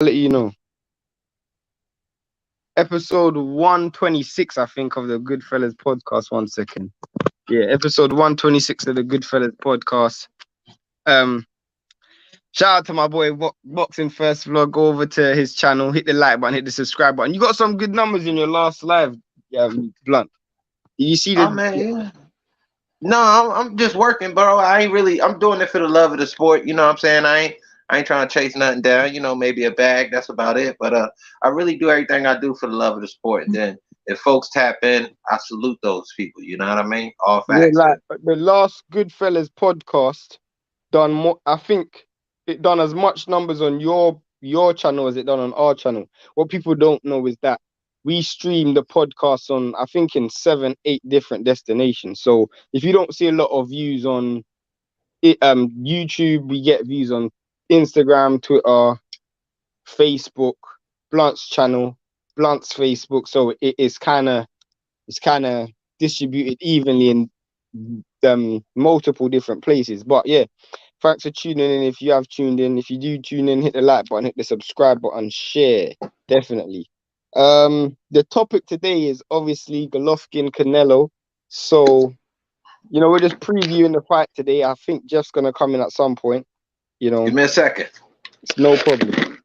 Let you know. Episode 126, I think, of the Goodfellas podcast. 1 second. Yeah, episode 126 of the Goodfellas podcast. Shout out to my boy Boxing First Vlog. Go over to his channel, hit the like button, hit the subscribe button. You got some good numbers in your last live, Blunt. Did you see Oh the? man, yeah. No, I'm just working, bro. I ain't really. I'm doing it for the love of the sport. You know what I'm saying? I ain't trying to chase nothing down. You know, maybe a bag. That's about it. But I really do everything I do for the love of the sport. And then if folks tap in, I salute those people. You know what I mean? All Yeah, facts. like the last Goodfellas podcast done more. I think it done as much numbers on your channel as it done on our channel. What people don't know is that we stream the podcast on, I think, in 7, 8 different destinations. So if you don't see a lot of views on it, YouTube, we get views on Instagram, Twitter, Facebook, Blunt's channel, Blunt's Facebook. So it's kind of distributed evenly in multiple different places. But yeah, thanks for tuning in. If you have tuned in, if you do tune in, hit the like button, hit the subscribe button, share, definitely. The topic today is obviously Golovkin Canelo. So we're just previewing the fight today. I think Jeff's gonna come in at some point. Give me a second. It's no problem.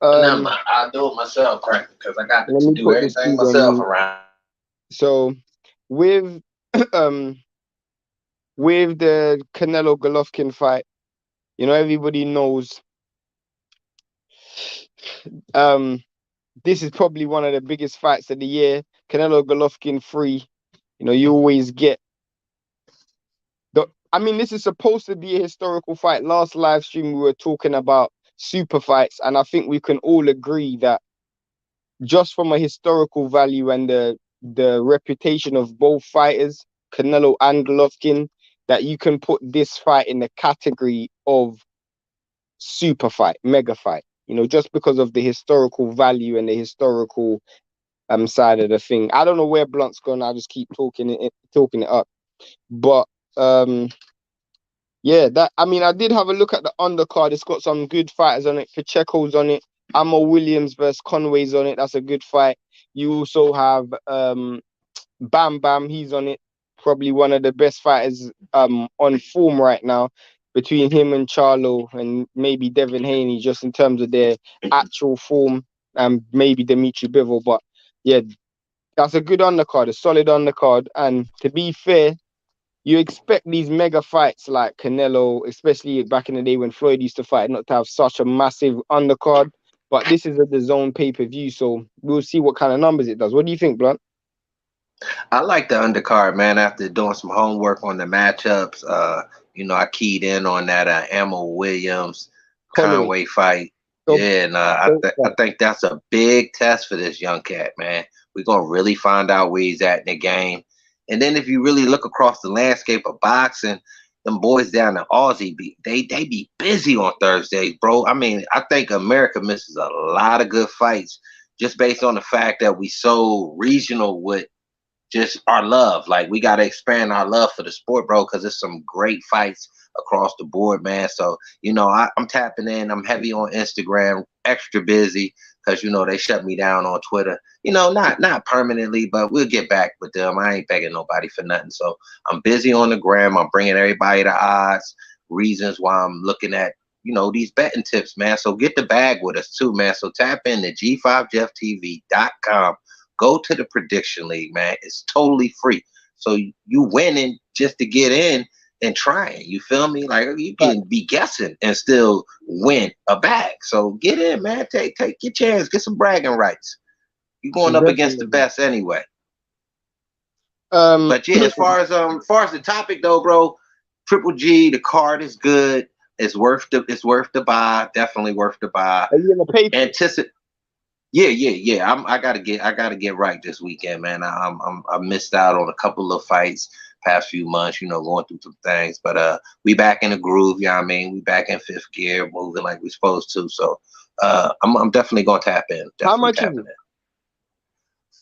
Never mind. I'll do it myself, right? Because I got Let to me do put this everything feed on myself you. around. So with um with the Canelo Golovkin fight, everybody knows this is probably one of the biggest fights of the year. Canelo Golovkin 3. You always get this is supposed to be a historical fight. Last live stream we were talking about super fights, and I think we can all agree that just from a historical value and the reputation of both fighters, Canelo and Golovkin, that you can put this fight in the category of super fight, mega fight. Just because of the historical value and the historical side of the thing. I don't know where Blunt's gone. I just keep talking it up. But yeah, I did have a look at the undercard. It's got some good fighters on it. Pacheco's on it. Amo Williams versus Conway's on it. That's a good fight. You also have Bam Bam. He's on it. Probably one of the best fighters on form right now, between him and Charlo and maybe Devin Haney, just in terms of their actual form, and maybe Dimitri Bivol. But yeah, that's a good undercard, a solid undercard. And to be fair, you expect these mega fights like Canelo, especially back in the day when Floyd used to fight, not to have such a massive undercard. But this is a DAZN pay-per-view, so we'll see what kind of numbers it does. What do you think, Blunt? I like the undercard, man. After doing some homework on the matchups, I keyed in on that Amo Williams Conway. Conway fight. So, Yeah, and I think that's a big test for this young cat, man. We're gonna really find out where he's at in the game. And then if you really look across the landscape of boxing, them boys down in Aussie, they be busy on Thursdays, bro. I mean, I think America misses a lot of good fights just based on the fact that we so regional with just our love. Like, we got to expand our love for the sport, bro, because there's some great fights across the board, man. So, I'm tapping in. I'm heavy on Instagram, extra busy because, they shut me down on Twitter. Not permanently, but we'll get back with them. I ain't begging nobody for nothing. So I'm busy on the gram. I'm bringing everybody the odds, reasons why I'm looking at, these betting tips, man. So get the bag with us too, man. So tap in to G5JeffTV.com. Go to the prediction league, man. It's totally free. So you winning just to get in and trying. You feel me? Like, you can be guessing and still win a bag. So get in, man. Take your chance. Get some bragging rights. You're going up against the best anyway. But yeah, as far as the topic though, bro, Triple G, the card is good. It's worth the buy. Definitely worth the buy. Are you gonna pay for it? Yeah. I gotta get right this weekend, man. I missed out on a couple of fights past few months, going through some things. But we back in the groove, you know what I mean? We back in fifth gear, moving like we supposed to. So I'm definitely gonna tap in. How much is it?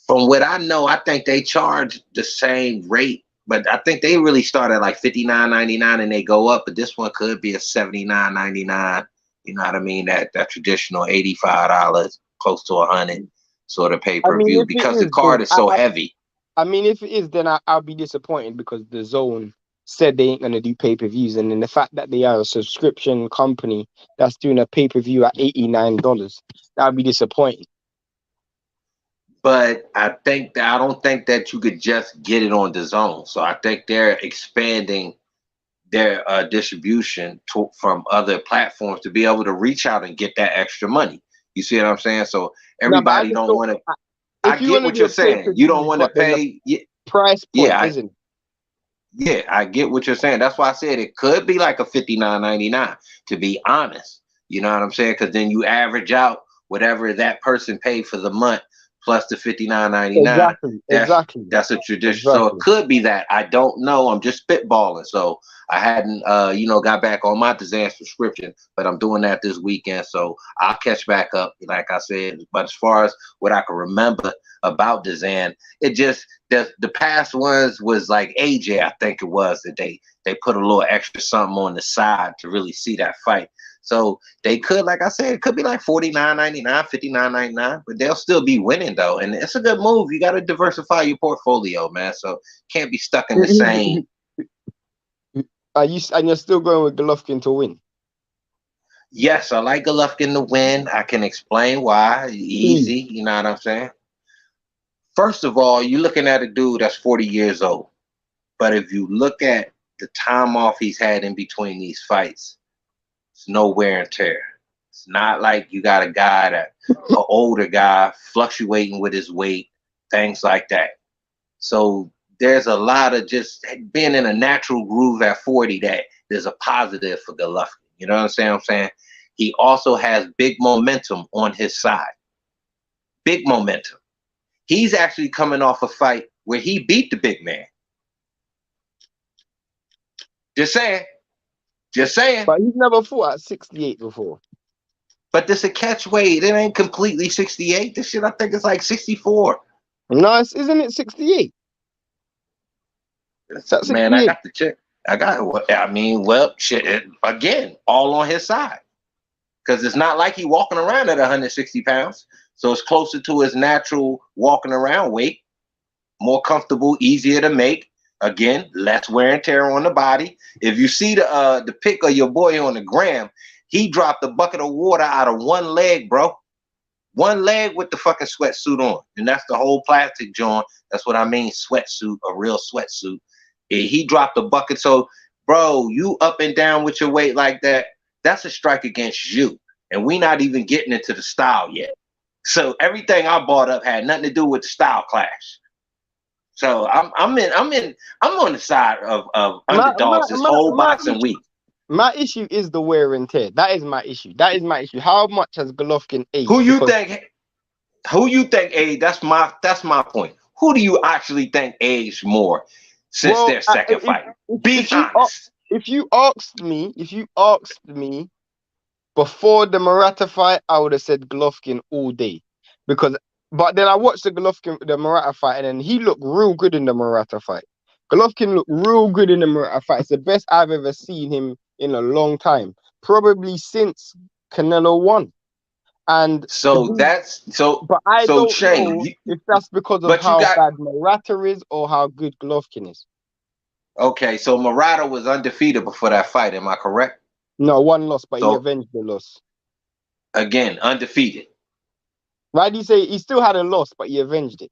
From what I know, I think they charge the same rate, but I think they really start at like $59.99 and they go up. But this one could be a $79.99. You know what I mean? That traditional $85, close to $100 sort of I mean, pay-per-view if it because the is, card then is so heavy. I mean, if it is, then I'll be disappointed because the Zone said they ain't gonna do pay-per-views, and then the fact that they are a subscription company that's doing a pay-per-view at $89, that'll be disappointing. But I don't think that you could just get it on the Zone. So I think they're expanding their distribution from other platforms to be able to reach out and get that extra money. You see what I'm saying? So No, but I everybody just don't don't. want to. I If you get want to what do you're a saying. You don't pay-per-view, want to but then the pay. price point Yeah, isn't. yeah, I get what you're saying. That's why I said it could be like a $59.99, to be honest. You know what I'm saying? Because then you average out whatever that person paid for the month plus the $59.99. Exactly, That's exactly, that's a tradition. So it exactly. could be that. I don't know. I'm just spitballing. So I hadn't got back on my Dazan subscription, but I'm doing that this weekend. So I'll catch back up, like I said. But as far as what I can remember about Dazan, it just the past ones was like AJ, I think it was, that they put a little extra something on the side to really see that fight. So they could, like I said, it could be like $49.99, $59.99, but they'll still be winning though. And it's a good move. You got to diversify your portfolio, man. So can't be stuck in the same. And you're still going with Golovkin to win? Yes, I like Golovkin to win. I can explain why. Please. Easy, you know what I'm saying? First of all, you're looking at a dude that's 40 years old. But if you look at the time off he's had in between these fights, it's no wear and tear. It's not like you got a guy an older guy fluctuating with his weight, things like that. So there's a lot of just being in a natural groove at 40 that there's a positive for Golovkin. You know what I'm saying? He also has big momentum on his side. Big momentum. He's actually coming off a fight where he beat the big man. Just saying. Just saying. But he's never fought at 68 before. But this a catch weight. It ain't completely 68. This shit, I think it's like 64. No, isn't it 68? It's at Man, I 68. got the check. Shit. Again, all on his side. Because it's not like he walking around at 160 pounds. So it's closer to his natural walking around weight. More comfortable, easier to make. Again, less wear and tear on the body. If you see the pic of your boy on the gram, he dropped a bucket of water out of one leg, bro. One leg with the fucking sweatsuit on. And that's the whole plastic joint. That's what I mean, sweatsuit, a real sweatsuit. He dropped a bucket. So, bro, you up and down with your weight like that, that's a strike against you. And we not even getting into the style yet. So everything I brought up had nothing to do with the style clash. So I'm on the side of underdogs this whole boxing week. My issue is the wear and tear. That is my issue. How much has Golovkin aged? Who you think aged? That's my point. Who do you actually think aged more since their second fight? Be honest. If you asked me before the Murata fight, I would have said Golovkin all day. But then I watched the Murata fight, and then he looked real good in the Murata fight. Golovkin looked real good in the Murata fight. It's the best I've ever seen him in a long time, probably since Canelo won. And but I don't Shane, know if that's because of how bad Murata is or how good Golovkin is. Okay, so Murata was undefeated before that fight. Am I correct? No, one loss, but he avenged the loss. Again, undefeated. Why do you say he still had a loss, but he avenged it?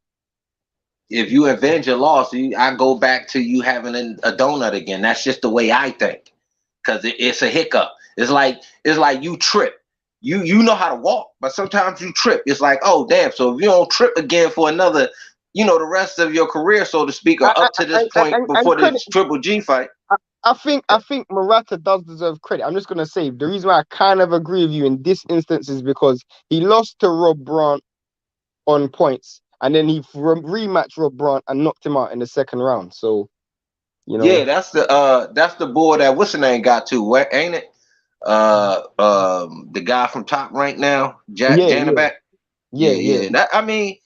If you avenge a loss, I go back to you having a donut again. That's just the way I think, because it's a hiccup. It's like you trip. You know how to walk, but sometimes you trip. It's like, oh damn. So if you don't trip again for another, the rest of your career, so to speak, or up to this point before this Triple G fight. I think Murata does deserve credit. I'm just gonna say the reason why I kind of agree with you in this instance is because he lost to Rob Brandt on points, and then he rematched Rob Brandt and knocked him out in the second round. So, yeah, that's the boy that what's the name got to? What ain't it? The guy from Top Rank now, Janabak. Yeah. That, I mean,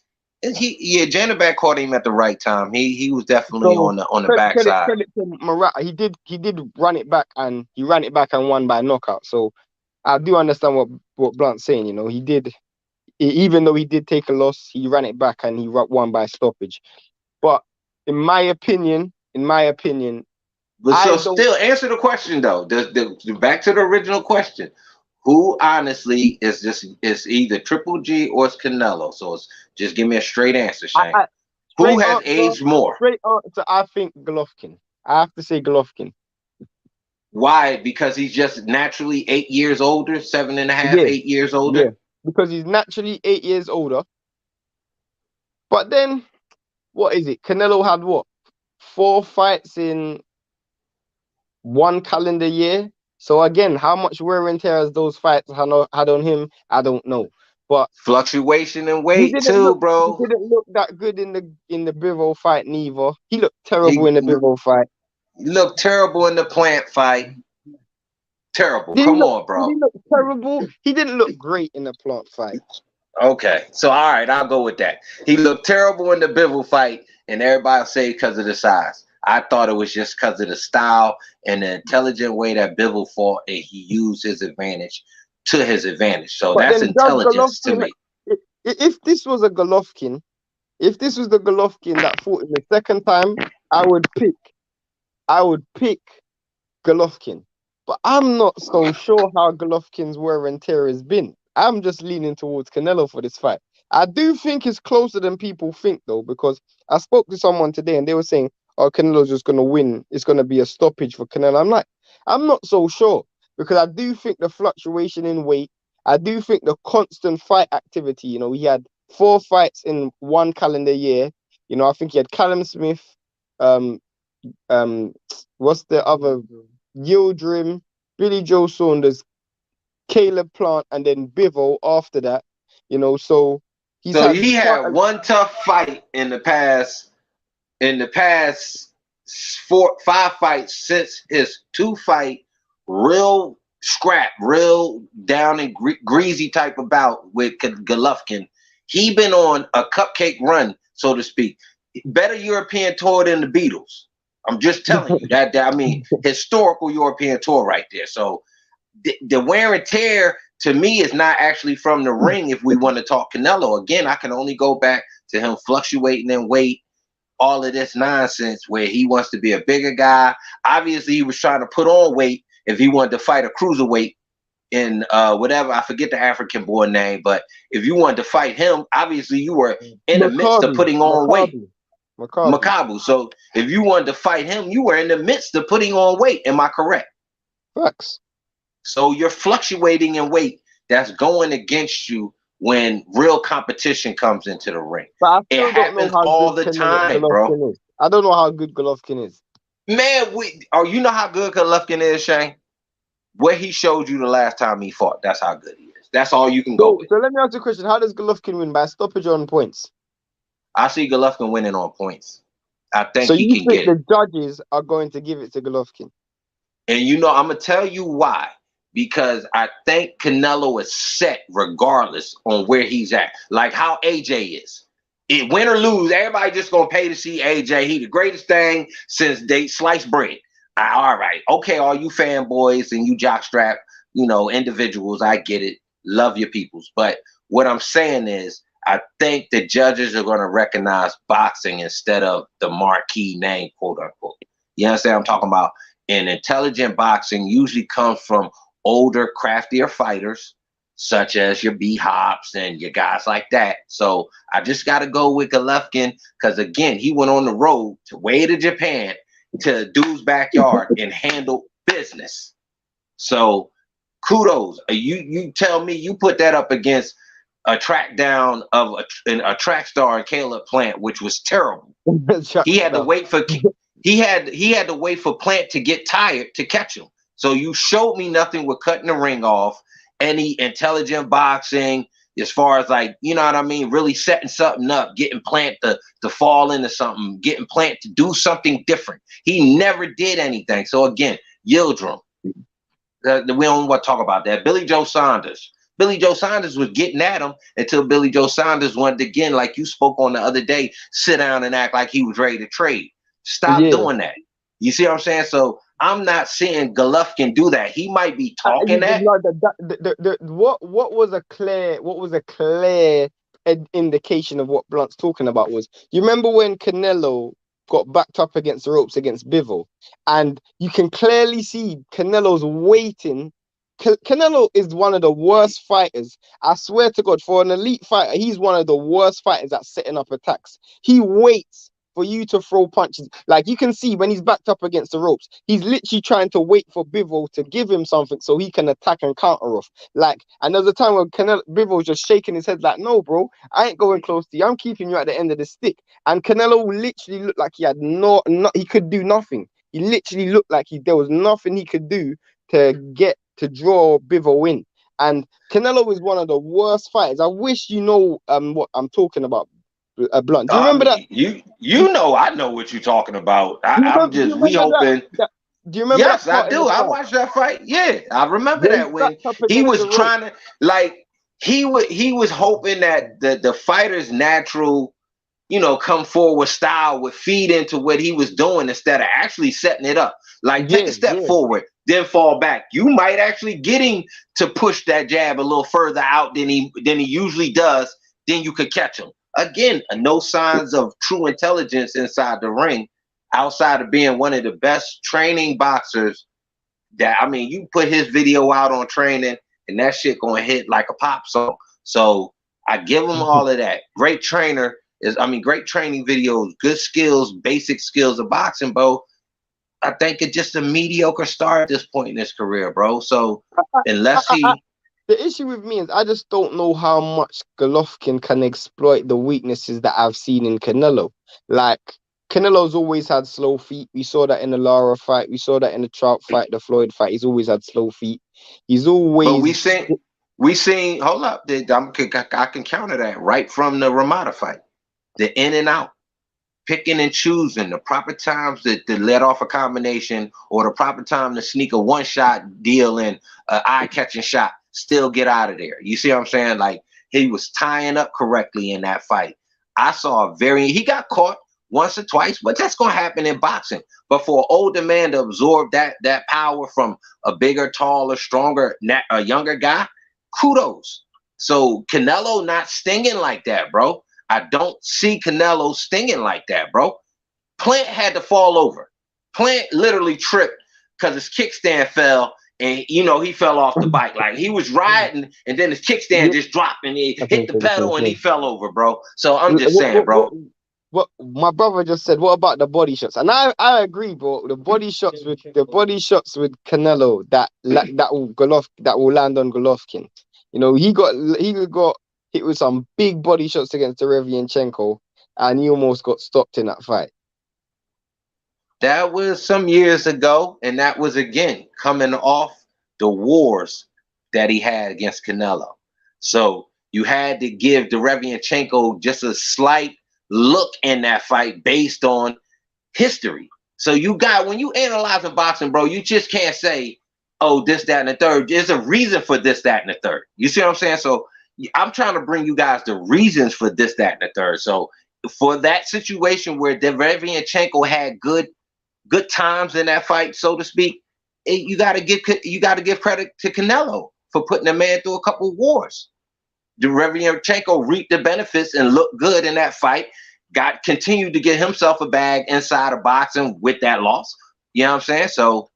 Janabak caught him at the right time. He was definitely on the backside. Credit to Murata. He did run it back, and he ran it back and won by knockout. So I do understand what Blunt's saying. You know, even though he did take a loss, he ran it back and he won by stoppage. But in my opinion, But I so don't. still answer the question though. Back to the original question. Who honestly is either Triple G or it's Canelo? So it's just give me a straight answer, Shane. Who Straight has answer. aged more? Straight answer. I think Golovkin. I have to say Golovkin. Why? Because he's just naturally 8 years older, 7.5, Yeah, 8 years older. yeah. Because he's naturally 8 years older. But then, what is it? Canelo had what? 4 fights in one calendar year. So again, how much wear and tear has those fights had on him? I don't know. But Fluctuation in weight too, he bro. didn't look that good in the Bivol fight neither. He looked terrible He in the Bivol fight. looked terrible in the Plant fight. Terrible. Did he Come look on, did bro. he look terrible? He didn't look great in the Plant fight. Okay. So all right, I'll go with that. He looked terrible in the Bivol fight, and everybody say because of the size. I thought it was just because of the style and the intelligent way that Bivol fought, and he used his advantage to his advantage. So But that's then does intelligence to Golovkin me. if this was a Golovkin, if this was the Golovkin that fought in the second time, I would pick Golovkin. But I'm not so sure how Golovkin's wear and tear has been. I'm just leaning towards Canelo for this fight. I do think it's closer than people think, though, because I spoke to someone today and they were saying, oh, Canelo's just going to win. It's going to be a stoppage for Canelo. I'm like, I'm not so sure because I do think the fluctuation in weight, I do think the constant fight activity, you know, he had 4 fights in one calendar year. You know, I think he had Callum Smith, um, what's the other? Yildirim, Billy Joe Saunders, Caleb Plant, and then Bivol after that. You know, so he's So had he quite had one tough fight in the past 5 fights since his 2 fight real scrap, real down and greasy type of bout with Golovkin. He been on a cupcake run, so to speak. Better European tour than the Beatles. I'm just telling you that I mean historical European tour right there. So the wear and tear to me is not actually from the ring. If we want to talk Canelo again, I can only go back to him fluctuating in weight, all of this nonsense where he wants to be a bigger guy. Obviously, he was trying to put on weight if he wanted to fight a cruiserweight in whatever, I forget the African boy name, but if you wanted to fight him, obviously you were in the midst of putting on weight. Makabu. So if you wanted to fight him, you were in the midst of putting on weight. Am I correct? Facts. So you're fluctuating in weight. That's going against you when real competition comes into the ring. But I It still don't know happens how all good the time, bro. Golovkin is. I don't know how good Golovkin is. Man, you know how good Golovkin is, Shane? What he showed you the last time he fought, that's how good he is. That's all you can go with. So let me ask you a question. How does Golovkin win? By stoppage or on points? I see Golovkin winning on points. I think So he you can think get it. the judges are going to give it to Golovkin? And you know, I'm going to tell you why. Because I think Canelo is set regardless on where he's at. Like how AJ is. Win or lose, everybody just going to pay to see AJ. He the greatest thing since they sliced bread. All right. Okay, all you fanboys and you jockstrap, individuals, I get it. Love your peoples. But what I'm saying is, I think the judges are going to recognize boxing instead of the marquee name, quote unquote. You understand what I'm talking about? And intelligent boxing usually comes from older, craftier fighters, such as your B Hops and your guys like that. So I just got to go with Golovkin because, again, he went on the road way to Japan to dude's backyard and handled business. So kudos. You tell me you put that up against a track down of a track star in Caleb Plant, which was terrible. He had to wait for he had to wait for Plant to get tired to catch him. So you showed me nothing with cutting the ring off, any intelligent boxing, as far as like, you know what I mean, really setting something up, getting Plant to fall into something, getting Plant to do something different. He never did anything. So again, Yildirim. We don't want to talk about that. Billy Joe Saunders. Billy Joe Saunders was getting at him until Billy Joe Saunders wanted again, like you spoke on the other day, sit down and act like he was ready to trade. Stop doing that. You see what I'm saying? So I'm not seeing Golovkin do that. He might be talking that. What was a clear indication of what Blunt's talking about was, you remember when Canelo got backed up against the ropes against Bivol, and you can clearly see Canelo's waiting. Canelo is one of the worst fighters. I swear to God, for an elite fighter, he's one of the worst fighters at setting up attacks. He waits for you to throw punches. Like, you can see when he's backed up against the ropes, he's literally trying to wait for Bivol to give him something so he can attack and counter off. Like, and there's a time when Bivol was just shaking his head like, no, bro, I ain't going close to you. I'm keeping you at the end of the stick. And Canelo literally looked like he had he could do nothing. He literally looked like there was nothing he could do to draw Bivol in. And Canelo is one of the worst fighters. I wish you know what I'm talking about, Blunt. Do you remember that? You know, I know what you're talking about. I'm just hoping. Do you remember yes, that part I do. I watched that fight. Yeah, I remember that when he was trying to, like, he was hoping that the fighter's natural, come forward style would feed into what he was doing instead of actually setting it up. Like, take a step forward, then fall back. You might actually get him to push that jab a little further out than he usually does. Then you could catch him. Again, no signs of true intelligence inside the ring, outside of being one of the best training boxers. You put his video out on training, and that shit gonna hit like a pop song. So I give him all of that. Great trainer. Great training videos, good skills, basic skills of boxing, bro. I think it's just a mediocre start at this point in his career, bro. So unless the issue with me is I just don't know how much Golovkin can exploit the weaknesses that I've seen in Canelo. Like, Canelo's always had slow feet. We saw that in the Lara fight. We saw that in the Trout fight, the Floyd fight. He's always had slow feet. He's always. But we seen. Hold up, I can counter that right from the Ramada fight. The in and out, picking and choosing the proper times to let off a combination, or the proper time to sneak a one-shot deal in, an eye-catching shot, still get out of there. You see what I'm saying? Like, he was tying up correctly in that fight. I saw he got caught once or twice, but that's going to happen in boxing. But for an older man to absorb that power from a bigger, taller, stronger, a younger guy, kudos. So Canelo not stinging like that, bro. I don't see Canelo stinging like that, bro. Plant had to fall over. Plant literally tripped because his kickstand fell, and he fell off the bike. Like, he was riding, and then his kickstand just dropped, and he hit the pedal, and he fell over, bro. So I'm just saying, bro. What my brother just said. What about the body shots? And I agree, bro. The body shots with Canelo that will land on Golovkin. He got hit with some big body shots against Derevianchenko, and he almost got stopped in that fight. That was some years ago, and that was, again, coming off the wars that he had against Canelo. So you had to give Derevianchenko just a slight look in that fight based on history. So when you analyzing boxing, bro, you just can't say, oh, this, that, and the third. There's a reason for this, that, and the third. You see what I'm saying? So I'm trying to bring you guys the reasons for this, that, and the third. So for that situation where Derevianchenko had good times in that fight, so to speak, you got to give credit to Canelo for putting a man through a couple of wars. Derevianchenko reaped the benefits and looked good in that fight. Continued to get himself a bag inside of boxing with that loss. You know what I'm saying? So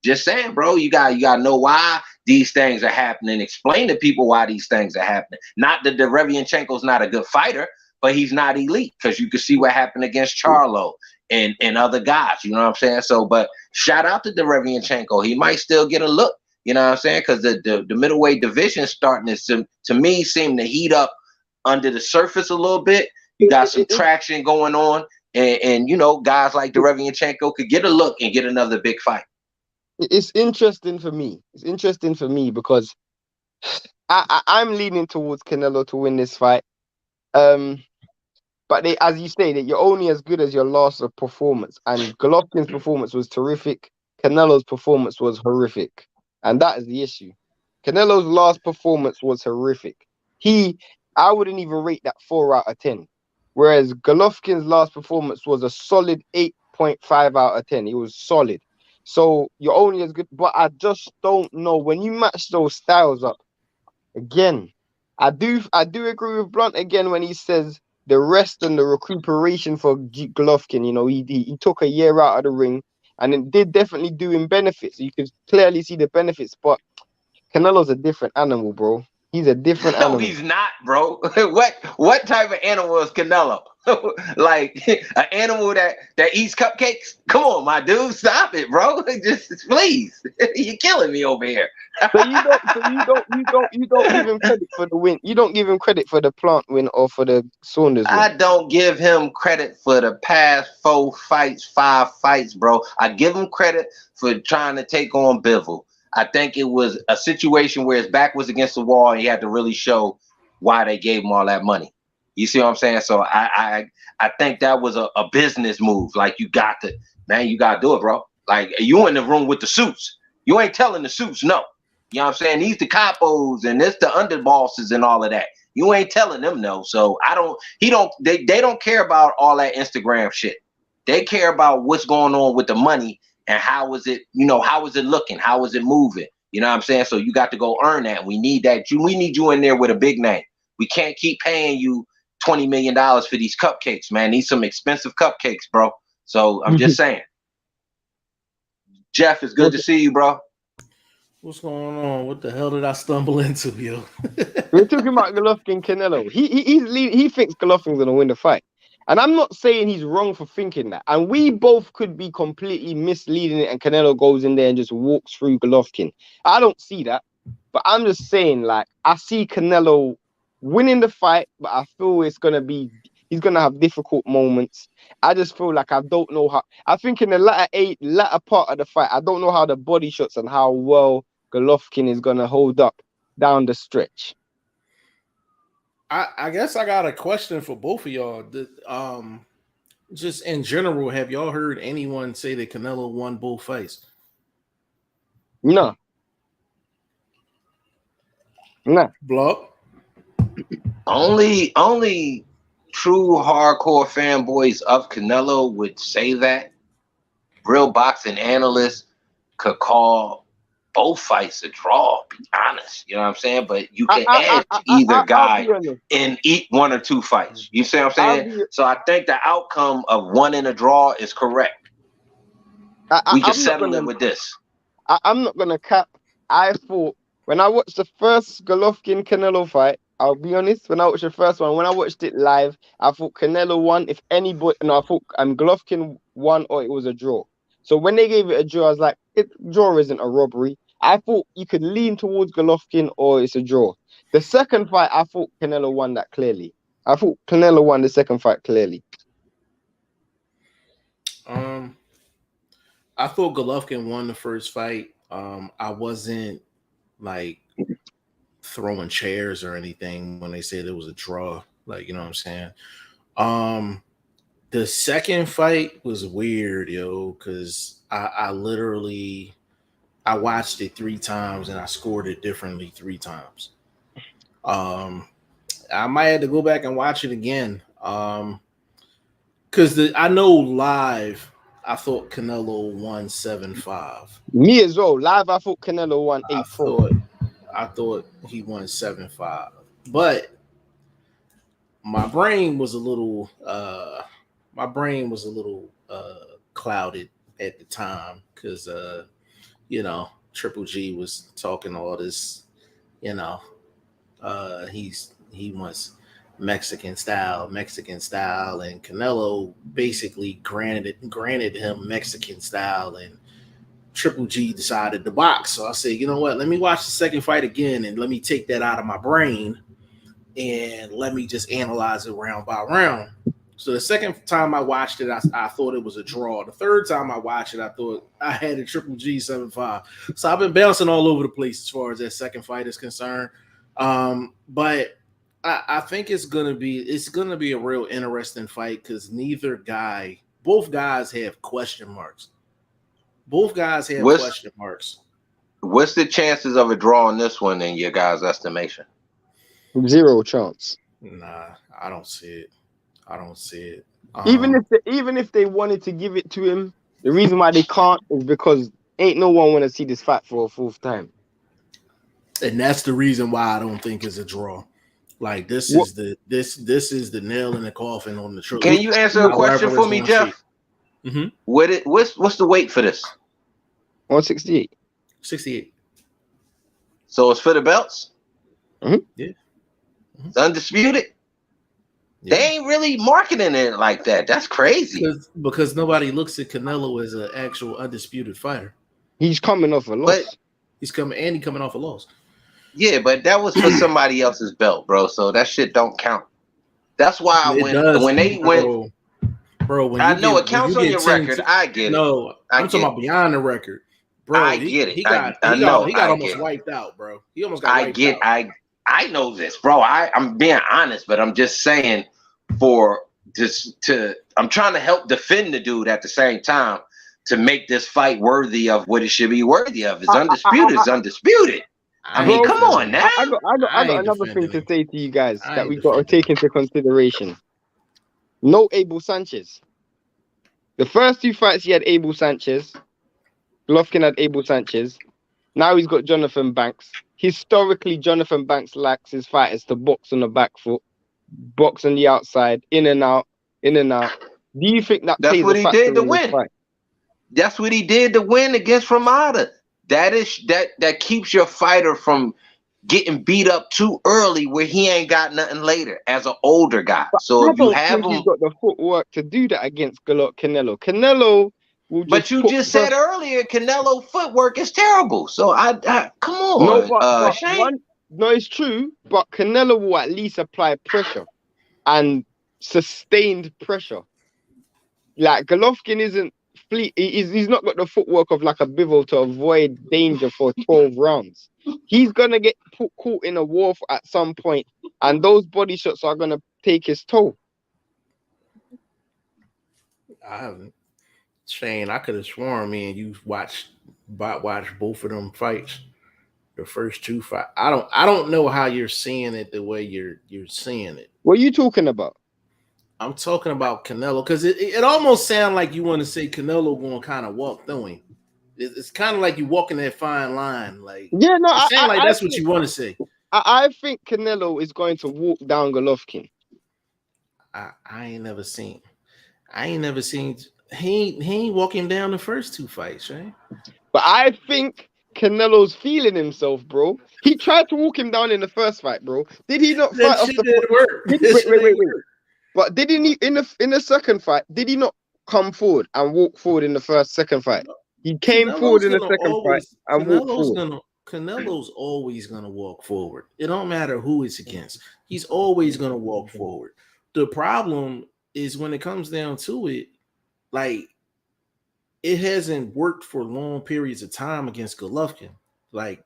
just saying, bro, you got to know why these things are happening. Explain to people why these things are happening. Not that Derevianchenko's not a good fighter, but he's not elite, because you can see what happened against Charlo and other guys. You know what I'm saying? So, but shout out to Derevianchenko. He might still get a look. You know what I'm saying? Because the middleweight division starting to me seem to heat up under the surface a little bit. You got some traction going on, and guys like Derevianchenko could get a look and get another big fight. It's interesting for me. It's interesting for me because I'm leaning towards Canelo to win this fight. But as you say, that you're only as good as your last performance, and Golovkin's performance was terrific. Canelo's performance was horrific, and that is the issue. Canelo's last performance was horrific. I wouldn't even rate that 4 out of 10. Whereas Golovkin's last performance was a solid 8.5 out of 10. It was solid. So you're only as good. But I just don't know when you match those styles up again. I do agree with Blunt again when he says the rest and the recuperation for Golovkin. You know, he took a year out of the ring, and it did definitely do him benefits. You could clearly see the benefits, but Canelo's a different animal, bro. He's a different No, animal. he's not, bro. What type of animal is Canelo? Like an animal that eats cupcakes? Come on, my dude, stop it, bro. Just please, you're killing me over here. So you don't give him credit for the win. You don't give him credit for the Plant win or for the Saunders win. I don't give him credit for the past 5 fights, bro. I give him credit for trying to take on Bivol. I think it was a situation where his back was against the wall and he had to really show why they gave him all that money. You see what I'm saying? So I think that was a business move. Like you got to do it, bro. Like you in the room with the suits. You ain't telling the suits no. You know what I'm saying? These the capos and this the underbosses and all of that. You ain't telling them no. So they don't care about all that Instagram shit. They care about what's going on with the money and how is it looking? How is it moving? You know what I'm saying? So you got to go earn that. We need that. We need you in there with a big name. We can't keep paying you $20 million for these cupcakes, man. These some expensive cupcakes, bro. So I'm just saying. Jeff, it's good to see you, bro. What's going on? What the hell did I stumble into, yo? We're talking about Golovkin Canelo. He thinks Golovkin's gonna win the fight, and I'm not saying he's wrong for thinking that. And we both could be completely misleading it, and Canelo goes in there and just walks through Golovkin. I don't see that, but I'm just saying, like, I see Canelo winning the fight, but I feel he's gonna have difficult moments. I just feel like I don't know how. I think in the latter part of the fight, I don't know how the body shots and how well Golovkin is gonna hold up down the stretch. I guess I got a question for both of y'all. Just in general, have y'all heard anyone say that Canelo won both fights? No. Block. Only true hardcore fanboys of Canelo would say that. Real boxing analysts could call both fights a draw, be honest. You know what I'm saying? But you can edge either guy in each one or two fights. You see what I'm saying? So I think the outcome of one in a draw is correct. We can settle it with this. I'm not gonna cap. I thought when I watched the first Golovkin Canelo fight, I'll be honest, when I watched the first one, when I watched it live, I thought Canelo won. If anybody, no, I thought Golovkin won or it was a draw. So when they gave it a draw, I was like, draw isn't a robbery. I thought you could lean towards Golovkin or it's a draw. The second fight, I thought Canelo won that clearly. I thought Canelo won the second fight clearly. I thought Golovkin won the first fight. I wasn't like throwing chairs or anything when they said it was a draw. Like, you know what I'm saying? The second fight was weird, yo, because I literally watched it 3 times and I scored it differently 3 times. I might have to go back and watch it again. Because I know live I thought Canelo won 7-5. Me as well. Live, I thought Canelo won 8-4. I thought he won 7-5. But my brain was a little clouded at the time because Triple G was talking all this, he wants Mexican style, and Canelo basically granted him Mexican style, and Triple G decided to box. So I said, you know what? Let me watch the second fight again, and let me take that out of my brain, and let me just analyze it round by round. So the second time I watched it, I thought it was a draw. The third time I watched it, I thought I had a Triple G 7-5. So I've been bouncing all over the place as far as that second fight is concerned. But I think it's gonna be a real interesting fight because both guys have question marks. Question marks. What's the chances of a draw in this one in your guys' estimation? 0 chance. Nah, I don't see it. Even if they wanted to give it to him, The reason why they can't is because ain't no one want to see this fight for a fourth time. And that's the reason why I don't think it's a draw. Like this What? is the nail in the coffin on the truth. Can you answer a question for me, Jeff? Mm-hmm. What's the weight for this? 168. 68. So it's for the belts? Yeah. Mm-hmm. It's undisputed? Yeah. They ain't really marketing it like that. That's crazy. Because nobody looks at Canelo as an actual undisputed fighter. He's coming off a loss. He's coming off a loss. Yeah, but that was for somebody else's belt, bro. So that shit don't count. That's why when they went, bro. I know it counts on your record. I get it. No, I'm talking about beyond the record, bro. I get it. He got almost wiped out, bro. He almost got wiped out. I know this, bro. I'm being honest, but I'm just saying I'm trying to help defend the dude at the same time to make this fight worthy of what it should be worthy of. It's undisputed. It's undisputed. I mean, come on now. I got another thing to say to you guys that we got to take into consideration. No Abel Sanchez. The first two fights he had Abel Sanchez. Golovkin had Abel Sanchez. Now he's got Jonathan Banks. Historically, Jonathan Banks likes his fighters to box on the back foot, box on the outside, in and out, in and out. Do you think that's what he did to win? That's what he did to win against Ramada. That keeps your fighter from getting beat up too early where he ain't got nothing later as an older guy. So if you have him, he's got the footwork to do that against Canelo. Canelo will just but you just said earlier, Canelo footwork is terrible. So I come on. Shane. No, it's true, but Canelo will at least apply pressure and sustained pressure. Like Golovkin isn't fleet. He's not got the footwork of like a Bivol to avoid danger for 12 rounds. He's gonna get caught in a war at some point, and those body shots are gonna take his toll. I haven't. Shane, I could have sworn me and you watched both of them fights. The first two fights. I don't know how you're seeing it the way you're seeing it. What are you talking about? I'm talking about Canelo because it almost sounds like you want to say Canelo going to kind of walk through him. It's kind of like you walking that fine line. Like yeah, no, it sounds like that's what you want to say. I think Canelo is going to walk down Golovkin. I ain't never seen. He ain't walking down the first two fights, right? But I think Canelo's feeling himself, bro. He tried to walk him down in the first fight, bro. Did he not fight off the wait. But didn't he in the second fight? Did he not come forward and walk forward in the second fight? He came forward in the second fight and walked forward. Canelo's always gonna walk forward. It don't matter who it's against. He's always gonna walk forward. The problem is when it comes down to it, like it hasn't worked for long periods of time against Golovkin. Like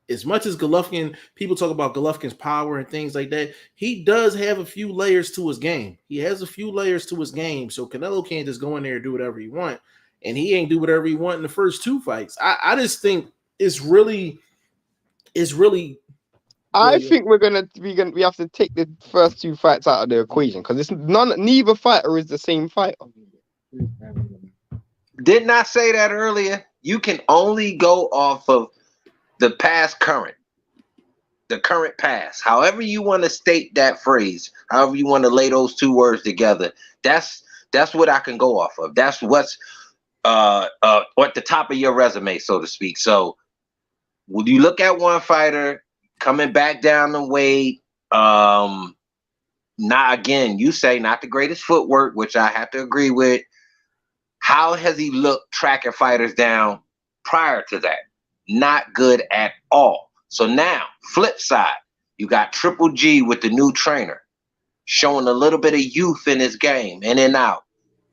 as much as Golovkin, people talk about Golovkin's power and things like that, he does have a few layers to his game. He has a few layers to his game. So Canelo can't just go in there and do whatever he wants. And he ain't do whatever he want in the first two fights. I just think it's really. I think we have to take the first two fights out of the equation because neither fighter is the same fighter. Didn't I say that earlier? You can only go off of the past current, the current past. However you want to state that phrase, however you want to lay those two words together, that's what I can go off of. That's what's at the top of your resume, so to speak. So when you look at one fighter coming back down the weight, not again, you say not the greatest footwork, which I have to agree with. How has he looked tracking fighters down prior to that? Not good at all. So now, flip side, you got Triple G with the new trainer, showing a little bit of youth in his game, in and out.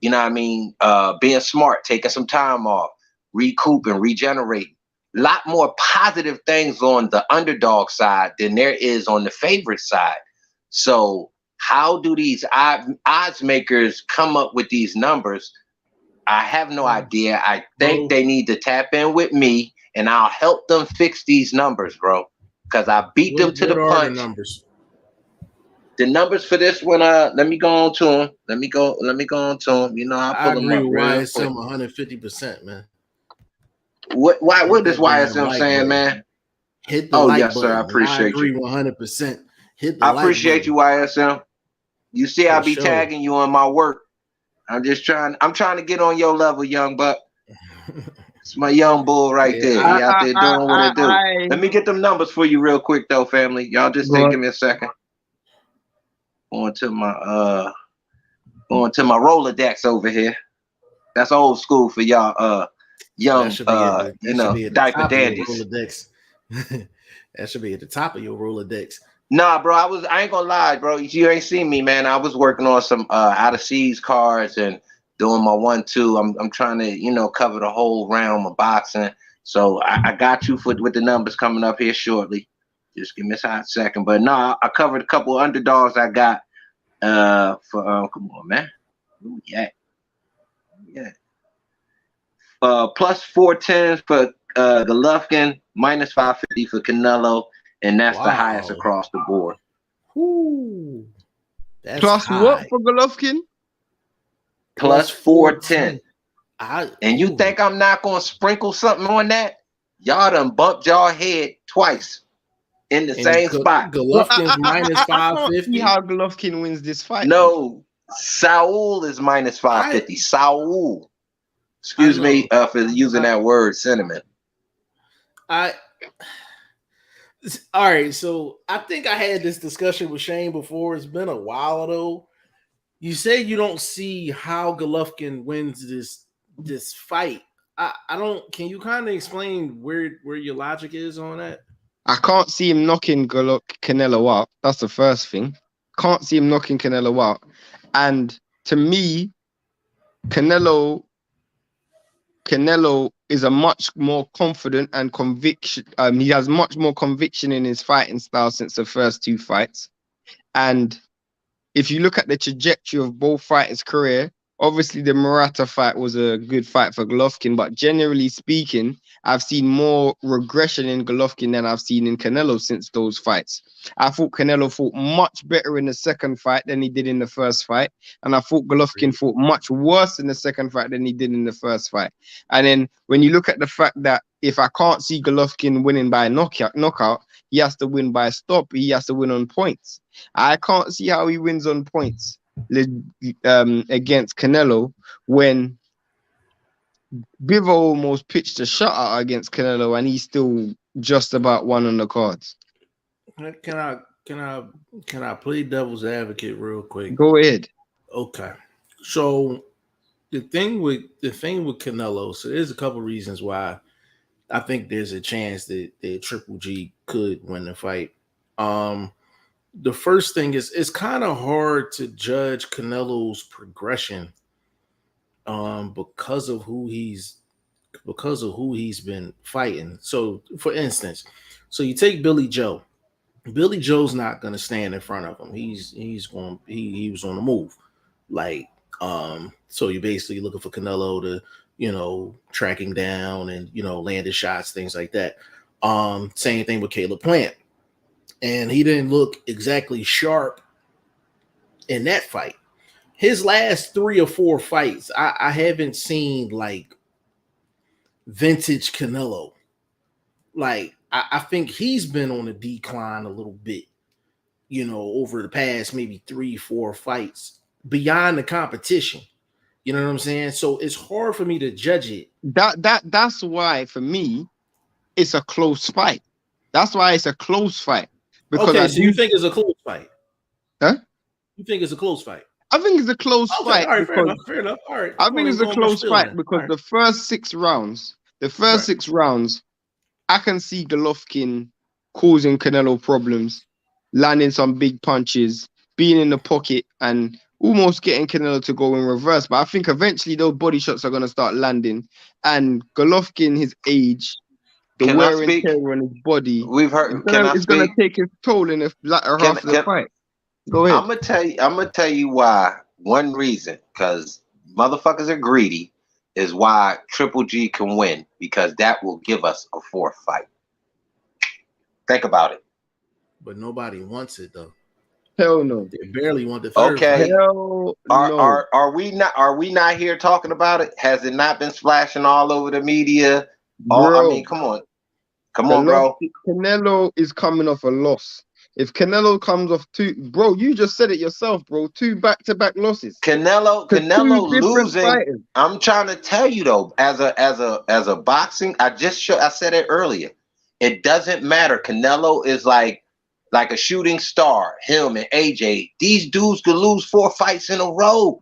You know what I mean? Being smart, taking some time off, recouping, regenerating. A lot more positive things on the underdog side than there is on the favorite side. So how do these odds makers come up with these numbers? I have no idea. I think they need to tap in with me, and I'll help them fix these numbers, bro. Because I beat them to the punch. The numbers for this one, let me go on to them. Let me go on to them. You know, I'll I pull them agree up with real quick. YSM 150%, man. What is Hit that damn YSM like saying, button. man? Hit the Oh, like yes, sir. I button. And I appreciate agree you. 100%. Hit the I like appreciate button. you, YSM. You see, I For be sure. tagging you on my work. I'm trying to get on your level, young buck. It's my young bull right there. He out there doing what it do. Let me get them numbers for you real quick though, family. Y'all just give me a second. Going to my Rolodex over here. That's old school for y'all young diaper dandies. Rolodex. That should be at the top of your Rolodex. Nah, bro, I ain't gonna lie, bro. You ain't seen me, man. I was working on some out of seas cards and doing my 1-2. I'm trying to, cover the whole realm of boxing. So I got you with the numbers coming up here shortly. Just give me a hot second. But nah, I covered a couple of underdogs I got for come on, man. Ooh, yeah. Plus 410 for Golovkin, minus 550 for Canelo, and that's the highest across the board. Ooh, that's plus high. What for Golovkin? Plus 410. And you think I'm not gonna sprinkle something on that? Y'all done bumped y'all head twice in the same spot. Golovkin's minus 550. See how Golovkin wins this fight? No, Saul is minus 550. Saul. Excuse me for using that word, sentiment. All right, so I think I had this discussion with Shane before. It's been a while though. You say you don't see how Golovkin wins this fight. I don't. Can you kind of explain where your logic is on that? I can't see him knocking Canelo out. That's the first thing. Can't see him knocking Canelo out. And to me, Canelo is a much more confident and conviction. He has much more conviction in his fighting style since the first two fights. And if you look at the trajectory of both fighters' career, obviously the Murata fight was a good fight for Golovkin, but generally speaking, I've seen more regression in Golovkin than I've seen in Canelo since those fights. I thought Canelo fought much better in the second fight than he did in the first fight, and I thought Golovkin fought much worse in the second fight than he did in the first fight. And then when you look at the fact that if I can't see Golovkin winning by knockout, he has to win by stop. He has to win on points. I can't see how he wins on points against Canelo when Bivol almost pitched a shutout against Canelo and he's still just about won on the cards. Can I play devil's advocate real quick? Go ahead. Okay. So the thing with Canelo, so there's a couple reasons why I think there's a chance that Triple G could win the fight. The first thing is it's kind of hard to judge Canelo's progression because of who he's been fighting. So for instance, so you take Billy Joe. Billy Joe's not gonna stand in front of him. He was on the move. Like so you're basically looking for Canelo to, track him down and land his shots, things like that. Same thing with Caleb Plant. And he didn't look exactly sharp in that fight. His last 3 or 4 fights, I haven't seen like vintage Canelo. Like, I think he's been on a decline a little bit, over the past maybe 3-4 fights beyond the competition. You know what I'm saying? So it's hard for me to judge it. That's why for me, it's a close fight. That's why it's a close fight. Because you think it's a close fight? Huh? You think it's a close fight? I think it's a close fight. All right, fair enough. All right. I think it's a close fight because the first 6 rounds, I can see Golovkin causing Canelo problems, landing some big punches, being in the pocket and almost getting Canelo to go in reverse. But I think eventually those body shots are going to start landing. And Golovkin, his age, the wear and tear on his body, it's going to take its toll in the latter half of the fight. Go ahead. I'm gonna tell you why. One reason, because motherfuckers are greedy, is why Triple G can win, because that will give us a 4th fight. Think about it. But nobody wants it though. Hell no. They barely won the third Okay. fight. Hell no. Are we not here talking about it? Has it not been splashing all over the media? I Bro, mean, come on, bro. Canelo is coming off a loss. If Canelo comes off bro, you just said it yourself, bro. 2 back-to-back losses Canelo to 2 different losing. fighters. I'm trying to tell you though, as a boxing, I said it earlier. It doesn't matter. Canelo is like a shooting star. Him and AJ. These dudes could lose 4 fights in a row.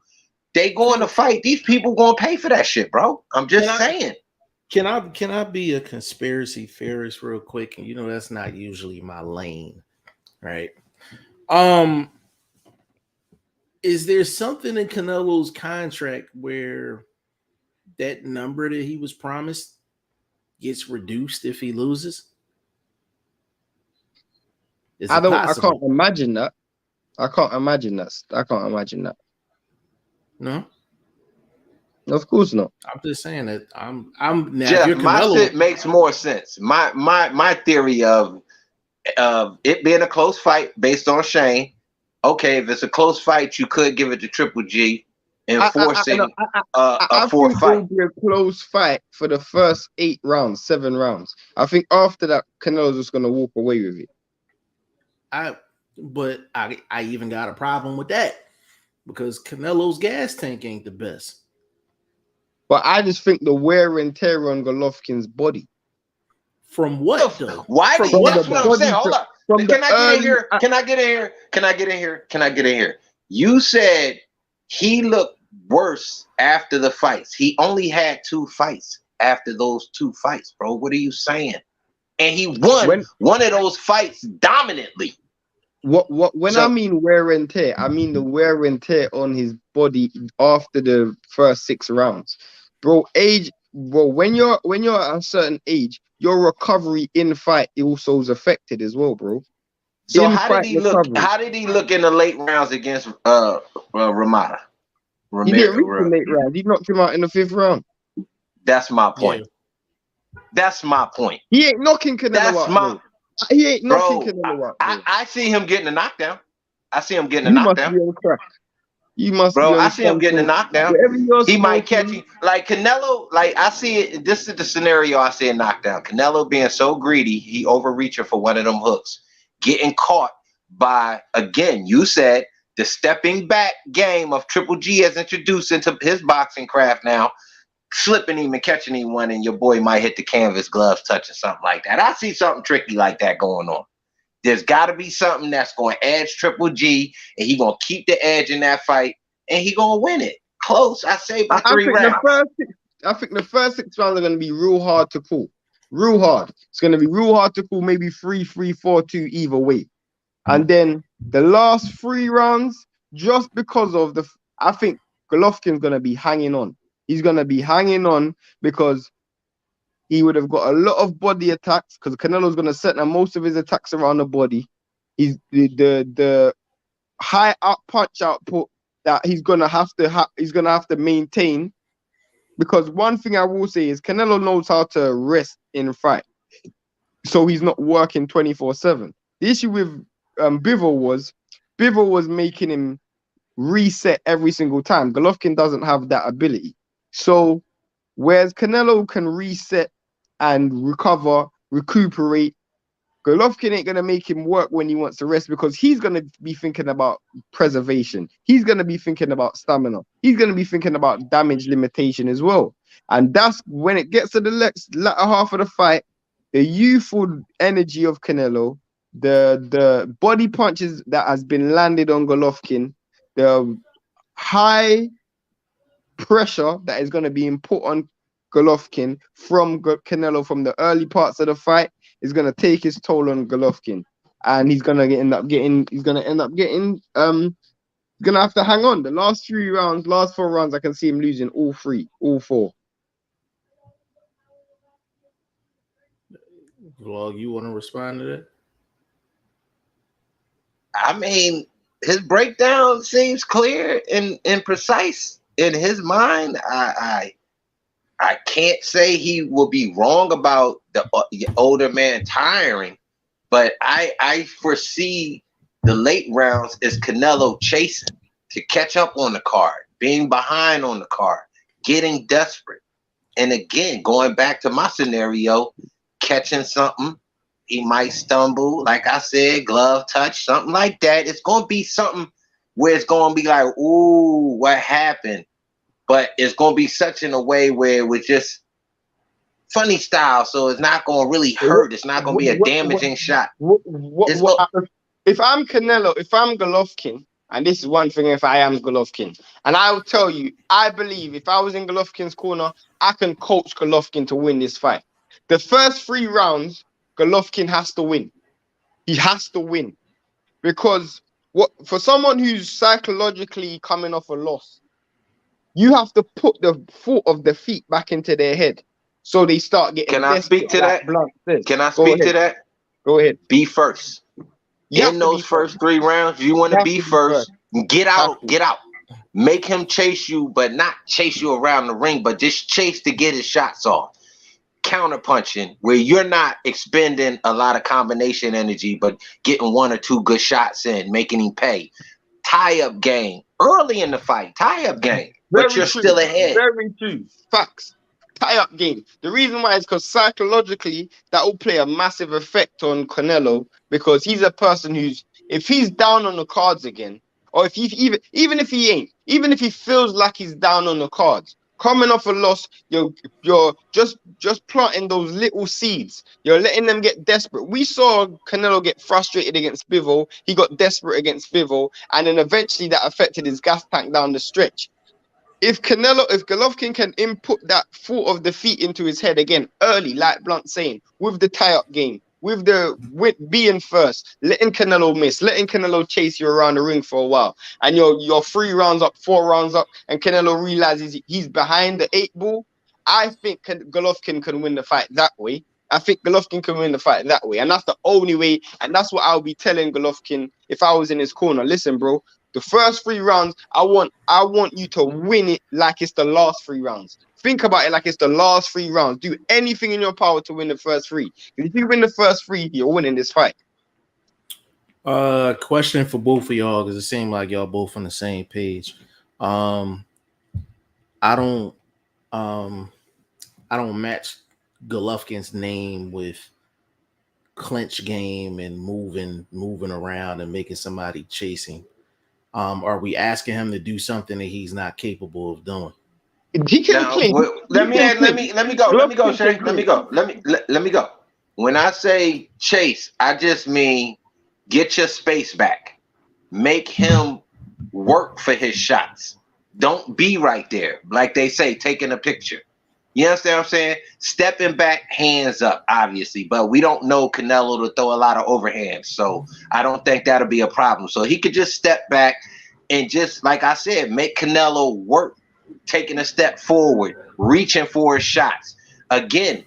They going to fight. These people going to pay for that shit, bro. I'm just saying. Can I be a conspiracy theorist real quick? And you know that's not usually my lane, right? Is there something in Canelo's contract where that number that he was promised gets reduced if he loses? I can't imagine that. I can't imagine that. No. Of course not. I'm just saying that I'm now. Jeff, if you're my Canelo, shit makes more sense. My theory of it being a close fight based on Shane. Okay, if it's a close fight, you could give it to Triple G, enforcing a 4th fight. It'll be a close fight for the first 8 rounds, 7 rounds. I think after that, Canelo's just gonna walk away with it. I even got a problem with that because Canelo's gas tank ain't the best. But I just think the wear and tear on Golovkin's body. From what though? Why? That's what I'm saying. Hold up. Can I get in here? Can I get in here? You said he looked worse after the fights. He only had 2 fights after those 2 fights, bro. What are you saying? And he won one of those fights dominantly. I mean wear and tear, I mean the wear and tear on his body after the first 6 rounds. Bro, when you're at a certain age, your recovery in fight also is affected as well, bro. So how did he look in the late rounds against Ramada? He didn't reach the late round. He knocked him out in the 5th round. That's my point. Yeah. That's my point. He ain't knocking Canelo out. He ain't knocking Canelo out. I see him getting a knockdown. I see him getting a knockdown. You must bro, I see him getting a knockdown. He might catch him. Like Canelo, like I see it. This is the scenario I see a knockdown. Canelo being so greedy, he overreaching for one of them hooks. Getting caught by, again, you said the stepping back game of Triple G has introduced into his boxing craft now. Slipping him and catching him one, and your boy might hit the canvas, gloves touching, something like that. I see something tricky like that going on. There's got to be something that's going to edge Triple G, and he going to keep the edge in that fight, and he going to win it. Close, I say, by 3 rounds. I think the first 6 rounds are going to be real hard to call. Real hard. It's going to be real hard to call, maybe 3-3, 4-2 either way. And then the last 3 rounds, just because of I think Golovkin's going to be hanging on. He's going to be hanging on because he would have got a lot of body attacks because Canelo's going to set most of his attacks around the body. He's the high up punch output that he's going to have to maintain, because one thing I will say is Canelo knows how to rest in fight, so he's not working 24/7. The issue with Bivol was making him reset every single time. Golovkin doesn't have that ability. So whereas Canelo can reset and recuperate, Golovkin ain't going to make him work when he wants to rest, because he's going to be thinking about preservation. He's going to be thinking about stamina. He's going to be thinking about damage limitation as well. And that's when it gets to the latter half of the fight, the youthful energy of Canelo, the body punches that has been landed on Golovkin, the high pressure that is going to be put on Golovkin from Canelo from the early parts of the fight is going to take his toll on Golovkin, and he's going to have to hang on. The last 4 rounds, I can see him losing all 4. Well, you want to respond to that? I mean, his breakdown seems clear and precise in his mind. I can't say he will be wrong about the older man tiring, but I foresee The late rounds is Canelo chasing to catch up on the card, being behind on the card, getting desperate. And again, going back to my scenario, catching something, he might stumble, like I said, glove touch, something like that. It's going to be something where it's going to be like, ooh, what happened? But it's going to be such in a way where it was just funny style, so it's not going to really hurt. It's not going to be a damaging shot. If I'm Canelo, if I'm Golovkin, and this is one thing if I am Golovkin, and I will tell you, I believe if I was in Golovkin's corner, I can coach Golovkin to win this fight. The first 3 rounds, Golovkin has to win. He has to win. Because for someone who's psychologically coming off a loss, you have to put the foot of defeat back into their head. So they start getting. Can I speak to that? Can I speak to that? Go ahead. Be first. In those first 3 rounds, you want to be first. Get out. Get out. Make him chase you, but not chase you around the ring, but just chase to get his shots off. Counter punching, where you're not expending a lot of combination energy, but getting 1 or 2 good shots in, making him pay. Tie-up game. Early in the fight, tie-up game. But you're still ahead. Very true. Facts. Tie-up game. The reason why is because psychologically that will play a massive effect on Canelo, because he's a person who's, if he's down on the cards again, or if he even if he ain't, even if he feels like he's down on the cards, coming off a loss, you're just planting those little seeds. You're letting them get desperate. We saw Canelo get frustrated against Bivol. He got desperate against Bivol, and then eventually that affected his gas tank down the stretch. If Golovkin can input that thought of defeat into his head again early, like Blunt's saying, with the tie-up game, with being first, letting Canelo miss, letting Canelo chase you around the ring for a while, and you're 3 rounds up, 4 rounds up, and Canelo realizes he's behind the 8 ball, I think Golovkin can win the fight that way. I think Golovkin can win the fight that way, and that's the only way, and that's what I'll be telling Golovkin if I was in his corner. Listen, bro. The first 3 rounds, I want you to win it like it's the last 3 rounds. Think about it like it's the last 3 rounds. Do anything in your power to win the first 3. If you win the first 3, you're winning this fight. Question for both of y'all, because it seemed like y'all both on the same page. I don't match Golovkin's name with clinch game and moving around and making somebody chasing. Are we asking him to do something that he's not capable of doing? He can clinch. Let me go, Shay. Let me go. When I say chase, I just mean get your space back. Make him work for his shots. Don't be right there. Like they say, taking a picture. You understand what I'm saying? Stepping back, hands up, obviously. But we don't know Canelo to throw a lot of overhands. So I don't think that'll be a problem. So he could just step back and just, like I said, make Canelo work, taking a step forward, reaching for his shots. Again,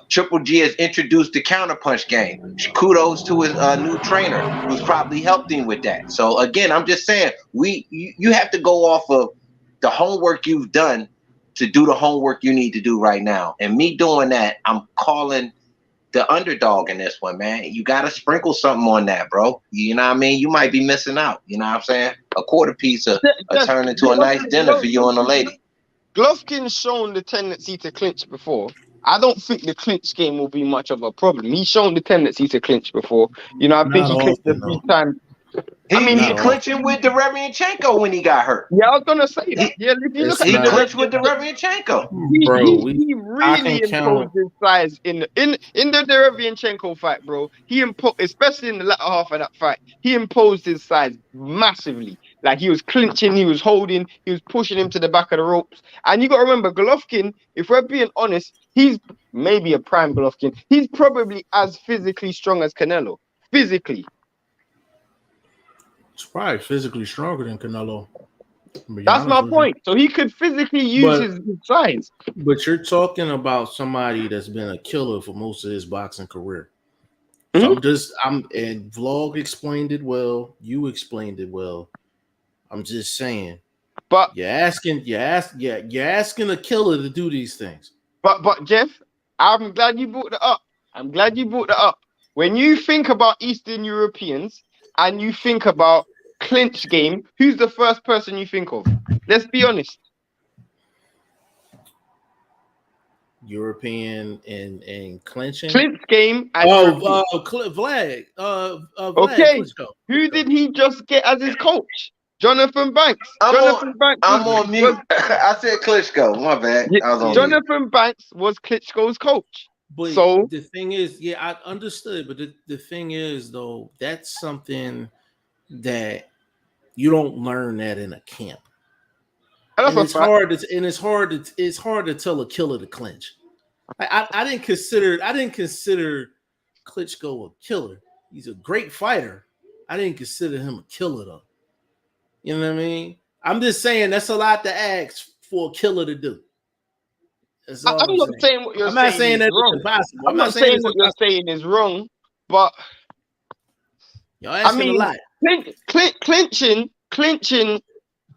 Triple G has introduced the counterpunch game. Kudos to his new trainer, who's probably helped him with that. So again, I'm just saying, you have to go off of the homework you've done to do the homework you need to do right now. And me doing that, I'm calling the underdog in this one, man. You got to sprinkle something on that, bro. You know what I mean? You might be missing out. You know what I'm saying? A quarter piece of turn into a nice dinner for you and the lady. Golovkin's shown the tendency to clinch before. I don't think the clinch game will be much of a problem. He's shown the tendency to clinch before. You know, I think he clinched a few times. He clinching with Derevianchenko when he got hurt. Yeah, I was gonna say that. Yeah, if you look at he clinched with Derevianchenko. He really imposed his size in the Derevianchenko fight, bro. Especially in the latter half of that fight, he imposed his size massively. Like he was clinching, he was holding, he was pushing him to the back of the ropes. And you got to remember, Golovkin, if we're being honest, he's maybe a prime Golovkin. He's probably as physically strong as Canelo. Physically. He's probably physically stronger than Canelo. That's my point. So he could physically use his size. But you're talking about somebody that's been a killer for most of his boxing career. Mm-hmm. So and Vlog explained it well. You explained it well. I'm just saying. But you're asking a killer to do these things. But Jeff, I'm glad you brought that up. When you think about Eastern Europeans, and you think about clinch game, who's the first person you think of? Let's be honest. European and clinching. Clinch game and Vlad. Vlad okay. Klitschko. Who did he just get as his coach? Jonathan Banks. I'm on mute. I said Klitschko. My bad. I was on mute. Jonathan Banks was Klitschko's coach. But so the thing is, yeah, I understood. But the thing is, though, that's something that you don't learn that in a camp. And it's hard to tell a killer to clinch. I didn't consider Klitschko a killer. He's a great fighter. I didn't consider him a killer though. You know what I mean? I'm just saying that's a lot to ask for a killer to do. I'm not saying what you're saying. I'm not saying that's impossible. I'm not saying what you're saying is wrong, but you're asking a lot. Clinching.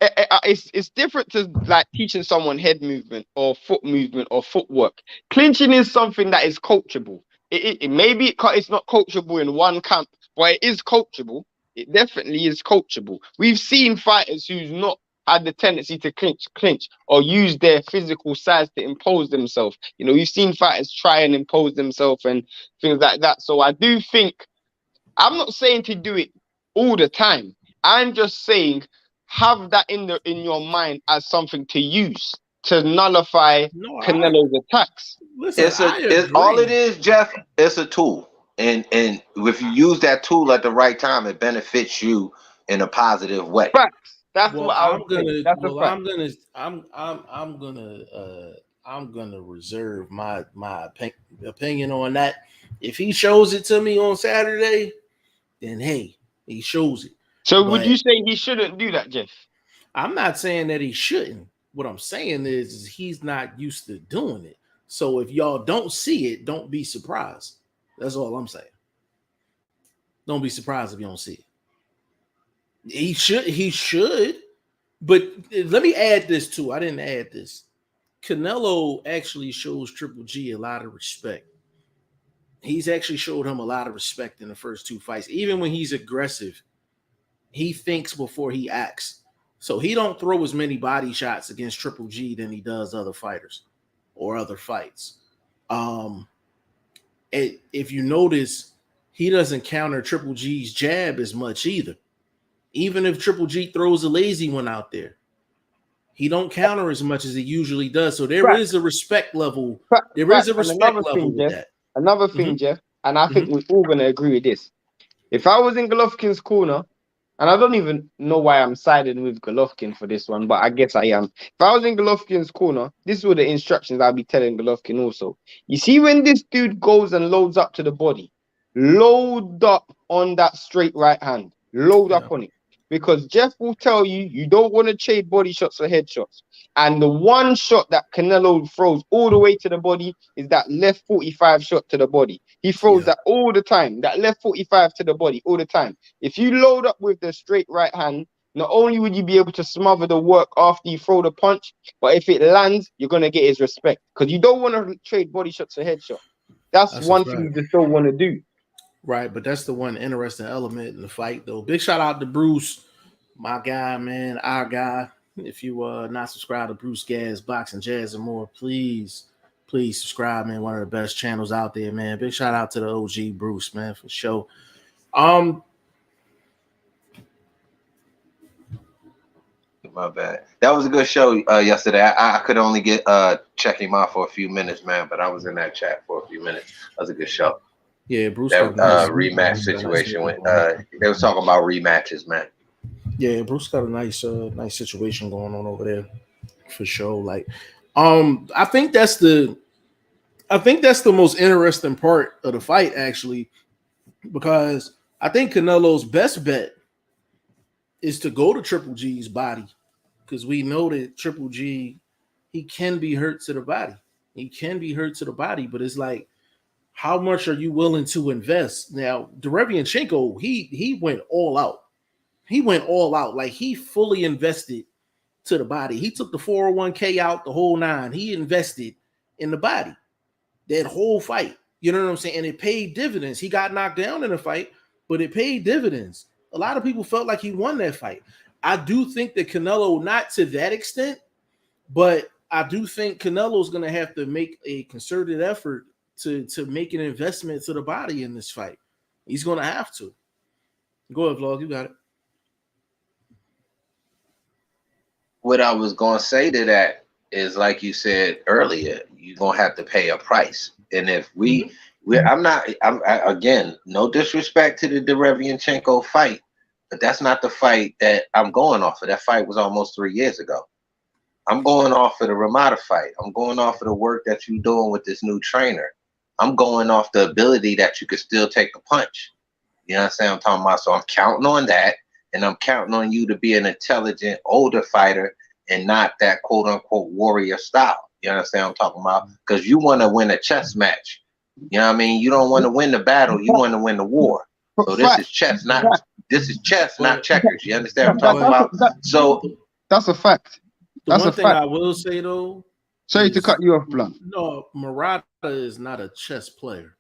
It's different to like teaching someone head movement or foot movement or footwork. Clinching is something that is coachable. It's not coachable in one camp, but it is coachable. It definitely is coachable. We've seen fighters who's not had the tendency to clinch or use their physical size to impose themselves. You know, we've seen fighters try and impose themselves and things like that. So I do think, I'm not saying to do it all the time. I'm just saying have that in your mind as something to use to nullify Canelo's attacks. Listen, all it is, Jeff. It's a tool, and if you use that tool at the right time, it benefits you in a positive way. Facts. That's what I'm gonna. That's a fact. I'm gonna reserve my opinion on that. If he shows it to me on Saturday, then hey, he shows it. So would you say he shouldn't do that, Jeff? I'm not saying that he shouldn't. What I'm saying is he's not used to doing it. So if y'all don't see it, don't be surprised. That's all I'm saying. Don't be surprised if you don't see it. He should. But let me add this too. I didn't add this. Canelo actually shows Triple G a lot of respect. He's actually showed him a lot of respect in the first two fights. Even when he's aggressive, he thinks before he acts. So he don't throw as many body shots against Triple G than he does other fighters or other fights. If you notice, he doesn't counter Triple G's jab as much either. Even if Triple G throws a lazy one out there, he don't counter as much as he usually does. So there is a respect level. There is a respect level with that. Another thing, Jeff, and I think we're all going to agree with this. If I was in Golovkin's corner, and I don't even know why I'm siding with Golovkin for this one, but I guess I am. If I was in Golovkin's corner, this were the instructions I'll be telling Golovkin also. You see, when this dude goes and loads up to the body, load up on that straight right hand. Load up on it. Because Jeff will tell you, you don't want to trade body shots for headshots. And the one shot that Canelo throws all the way to the body is that left 45 shot to the body. He throws that all the time, that left 45 to the body all the time. If you load up with the straight right hand, not only would you be able to smother the work after you throw the punch, but if it lands, you're going to get his respect. Because you don't want to trade body shots for headshot. That's one thing you just don't want to do. Right, but that's the one interesting element in the fight, though. Big shout out to Bruce, my guy, man, our guy. If you not subscribed to Bruce Gaz, Boxing, Jazz, and more, please subscribe, man. One of the best channels out there, man. Big shout out to the OG Bruce, man, for sure. My bad. That was a good show yesterday. I could only get check him out for a few minutes, man, but I was in that chat for a few minutes. That was a good show. Yeah, Bruce. That rematch situation when they was talking about rematches, man. Yeah, Bruce got a nice situation going on over there for sure. Like, I think that's the most interesting part of the fight, actually, because I think Canelo's best bet is to go to Triple G's body, because we know that Triple G, he can be hurt to the body. He can be hurt to the body, but it's like, how much are you willing to invest? Now, Derevianchenko, he went all out. He went all out. Like, he fully invested to the body. He took the 401k out, the whole nine. He invested in the body that whole fight. You know what I'm saying? And it paid dividends. He got knocked down in the fight, but it paid dividends. A lot of people felt like he won that fight. I do think that Canelo, not to that extent, but I do think Canelo's going to have to make a concerted effort to make an investment to the body in this fight. He's going to have to. Go ahead, Vlog. You got it. What I was going to say to that is, like you said earlier, you're going to have to pay a price. And if again, no disrespect to the Derevianchenko fight, but that's not the fight that I'm going off of. That fight was almost 3 years ago. I'm going off of the Ramada fight. I'm going off of the work that you're doing with this new trainer. I'm going off the ability that you could still take a punch. You know what I'm saying? I'm talking about. So I'm counting on that, and I'm counting on you to be an intelligent, older fighter and not that quote unquote warrior style. You understand what I'm talking about? Because you want to win a chess match. You know what I mean? You don't want to win the battle. You want to win the war. So this is chess, not checkers. You understand what I'm talking about? So that's a fact. The one thing I will say though. Sorry to cut you off, Blunt. No, Murata is not a chess player.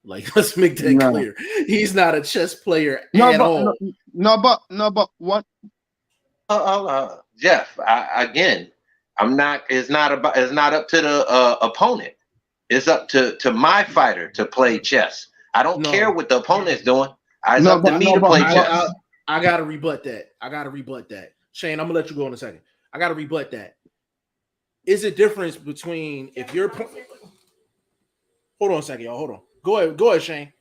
Like, let's make that clear. He's not a chess player at all. No, but what? Jeff, I'm not. It's not up to the opponent. It's up to my fighter to play chess. I don't care what the opponent's doing. It's up to me to play chess. I gotta rebut that. Shane, I'm gonna let you go in a second. I gotta rebut that. Is a difference between if you're. Hold on a second, y'all. Hold on. Go ahead, Shane.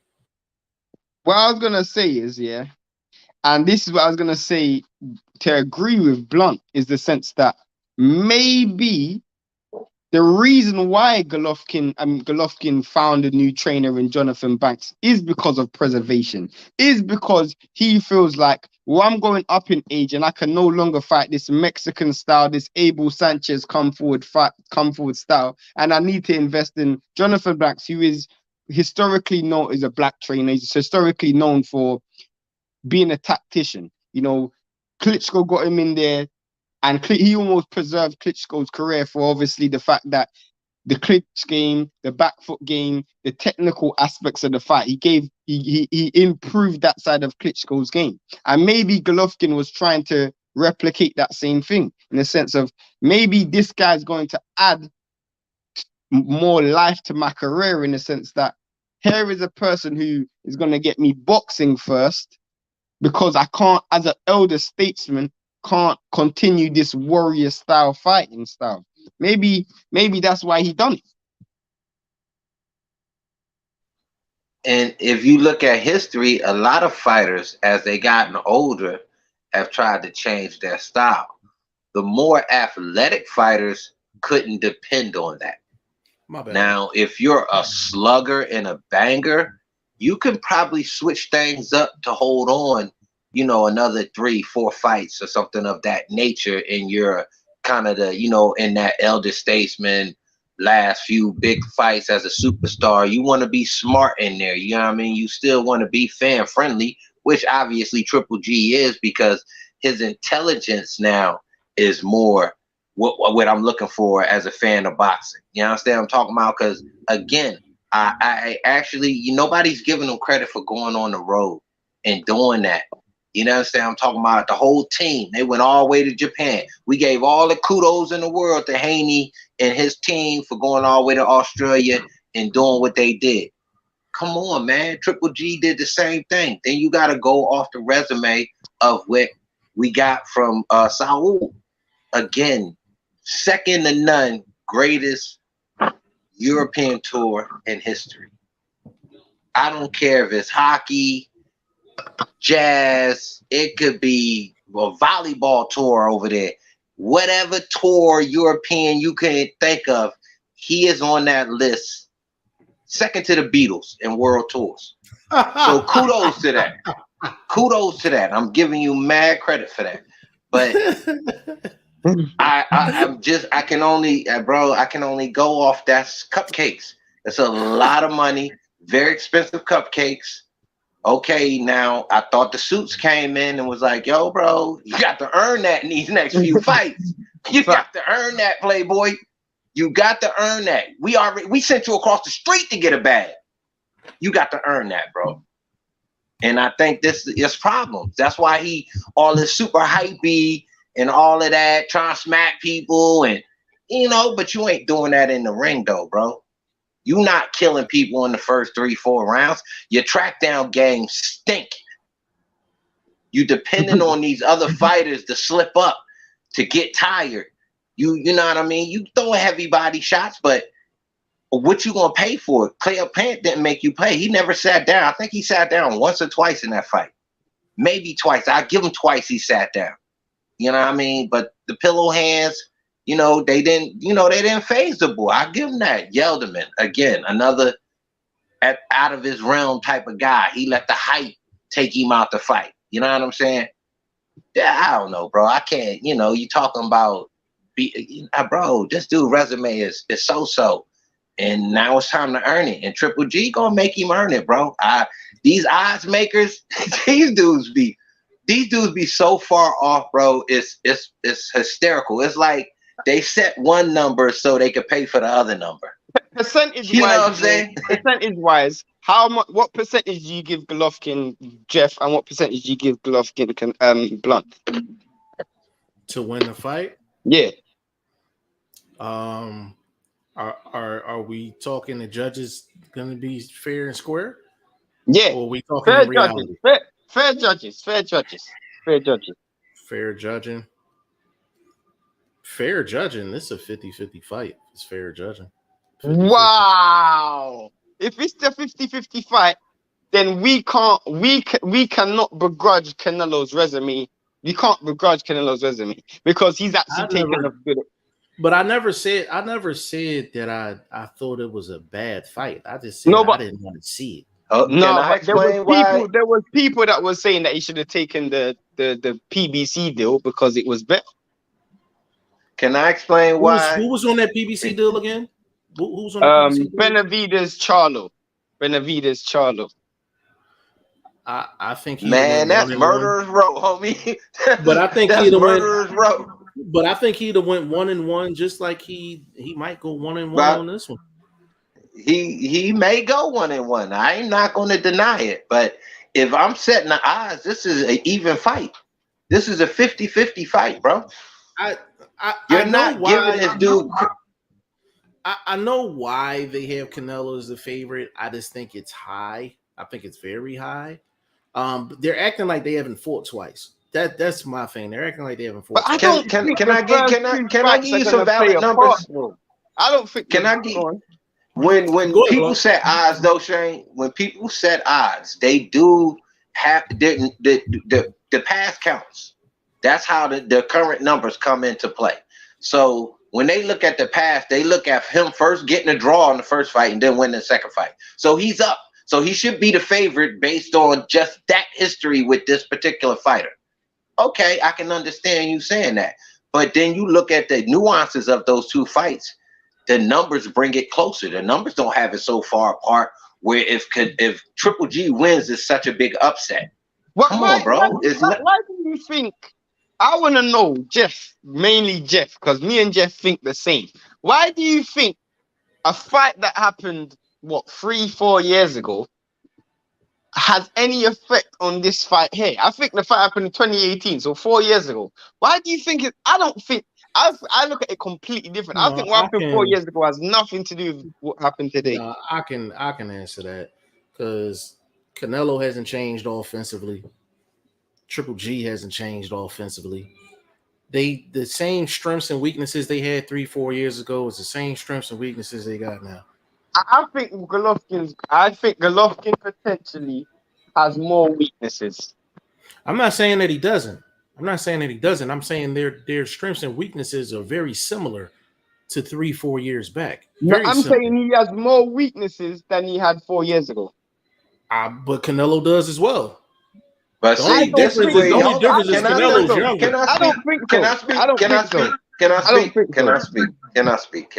What I was gonna say is, and this is what I was gonna say to agree with Blunt, is the sense that maybe the reason why Golovkin found a new trainer in Jonathan Banks is because of preservation, is because he feels like, well, I'm going up in age and I can no longer fight this Mexican style, this Abel Sanchez come forward style, and I need to invest in Jonathan Banks, who is historically known as a black trainer. He's historically known for being a tactician. You know, Klitschko got him in there, and he almost preserved Klitschko's career for obviously the fact that the clinch game, the back foot game, the technical aspects of the fight, he improved that side of Klitschko's game. And maybe Golovkin was trying to replicate that same thing in the sense of maybe this guy's going to add more life to my career, in the sense that here is a person who is going to get me boxing first, because I can't, as an elder statesman, can't continue this warrior style fighting style. Maybe that's why he done it. And if you look at history, a lot of fighters, as they gotten older, have tried to change their style. The more athletic fighters couldn't depend on that. Now, if you're a slugger and a banger, you can probably switch things up to hold on, you know, another 3-4 fights or something of that nature, and you're kind of the, you know, in that elder statesman last few big fights as a superstar. You want to be smart in there, you know what I mean? You still want to be fan friendly, which obviously Triple G is, because his intelligence now is more what I'm looking for as a fan of boxing. You understand what I'm talking about? Because again, I actually, nobody's giving him credit for going on the road and doing that. You know what I'm saying? I'm talking about the whole team. They went all the way to Japan. We gave all the kudos in the world to Haney and his team for going all the way to Australia and doing what they did. Come on, man. Triple G did the same thing. Then you got to go off the resume of what we got from Saul. Again, second to none, greatest European tour in history. I don't care if it's hockey, jazz, it could be a volleyball tour over there. Whatever tour European you can think of, he is on that list, second to the Beatles in world tours. So kudos to that. Kudos to that. I'm giving you mad credit for that. But I can only go off that's cupcakes. It's a lot of money, very expensive cupcakes. Okay, now I thought the suits came in and was like, yo, bro, you got to earn that in these next few fights. You got to earn that, Playboy. You got to earn that. We sent you across the street to get a bag. You got to earn that, bro. And I think this is problems. That's why he all this super hypey and all of that, trying to smack people and but you ain't doing that in the ring though, bro. You not killing people in the first 3-4 rounds. Your track down game stink. You depending on these other fighters to slip up, to get tired. You know what I mean? You throwing heavy body shots, but what you gonna pay for it? Clay Pant didn't make you pay. He never sat down. I think he sat down once or twice in that fight. Maybe twice. I give him twice he sat down. You know what I mean? But the pillow hands, they didn't phase the boy. I give him that. Yelderman, again, another out of his realm type of guy. He let the hype take him out the fight. You know what I'm saying? Yeah, I don't know, bro. I can't, you talking about, bro, this dude resume is so. And now it's time to earn it. And Triple G gonna make him earn it, bro. These odds makers, these dudes be so far off, bro. It's hysterical. It's like they set one number so they could pay for the other number. Percentage You know wise, what I'm saying? Percentage wise, what percentage do you give Golovkin, Jeff, and what percentage do you give Golovkin, Blunt? To win the fight? Yeah. Are we talking the judges gonna be fair and square? Yeah. Or are we talking Fair in reality? judges. Fair judges. Fair judging. Fair judging. This is a 50-50 fight. It's fair judging. 50-50. Wow. If it's the 50-50 fight, then we cannot begrudge Canelo's resume. We can't begrudge Canelo's resume because he's actually taken a good. But I never said that I thought it was a bad fight. I just said I didn't want to see it. Oh, no, but there was people that were saying that he should have taken the PBC deal because it was better. Can I explain why? Who was on that PBC deal again? Who was on the PBC deal? Benavidez Charlo. I think that's murderer's row, homie. But I think that's murderer's row. But I think he'd have went 1-1, just like he might go 1-1 on this one. He may go 1-1. I am not going to deny it. But if I'm setting the odds, this is an even fight. This is a 50-50 fight, bro. You're not giving this dude. I know why they have Canelo as the favorite. I just think it's high. I think it's very high. They're acting like they haven't fought twice. That's my thing. They're acting like they haven't fought. But can I give you some valid numbers? I don't think. Can I give? When people set odds, though, Shane, when people set odds, they do have the past counts. That's how the current numbers come into play. So when they look at the past, they look at him first getting a draw in the first fight and then winning the second fight. So he's up. So he should be the favorite based on just that history with this particular fighter. Okay, I can understand you saying that. But then you look at the nuances of those two fights, the numbers bring it closer. The numbers don't have it so far apart where if Triple G wins, it's such a big upset. Come on, bro. Why do you think? I want to know, Jeff, mainly Jeff, because me and Jeff think the same. Why do you think a fight that happened, 3-4 years ago, has any effect on this fight here? I think the fight happened in 2018, so 4 years ago. Why do you think it? I don't think. I look at it completely different. I think what happened 4 years ago has nothing to do with what happened today. I can answer that because Canelo hasn't changed offensively. Triple G hasn't changed offensively. The same strengths and weaknesses they had 3-4 years ago is the same strengths and weaknesses they got now. I think Golovkin potentially has more weaknesses. I'm not saying that he doesn't. I'm saying their strengths and weaknesses are very similar to 3-4 years back. Saying he has more weaknesses than he had 4 years ago. But Canelo does as well. But see, this is the only difference is Canelo's younger. Can I speak?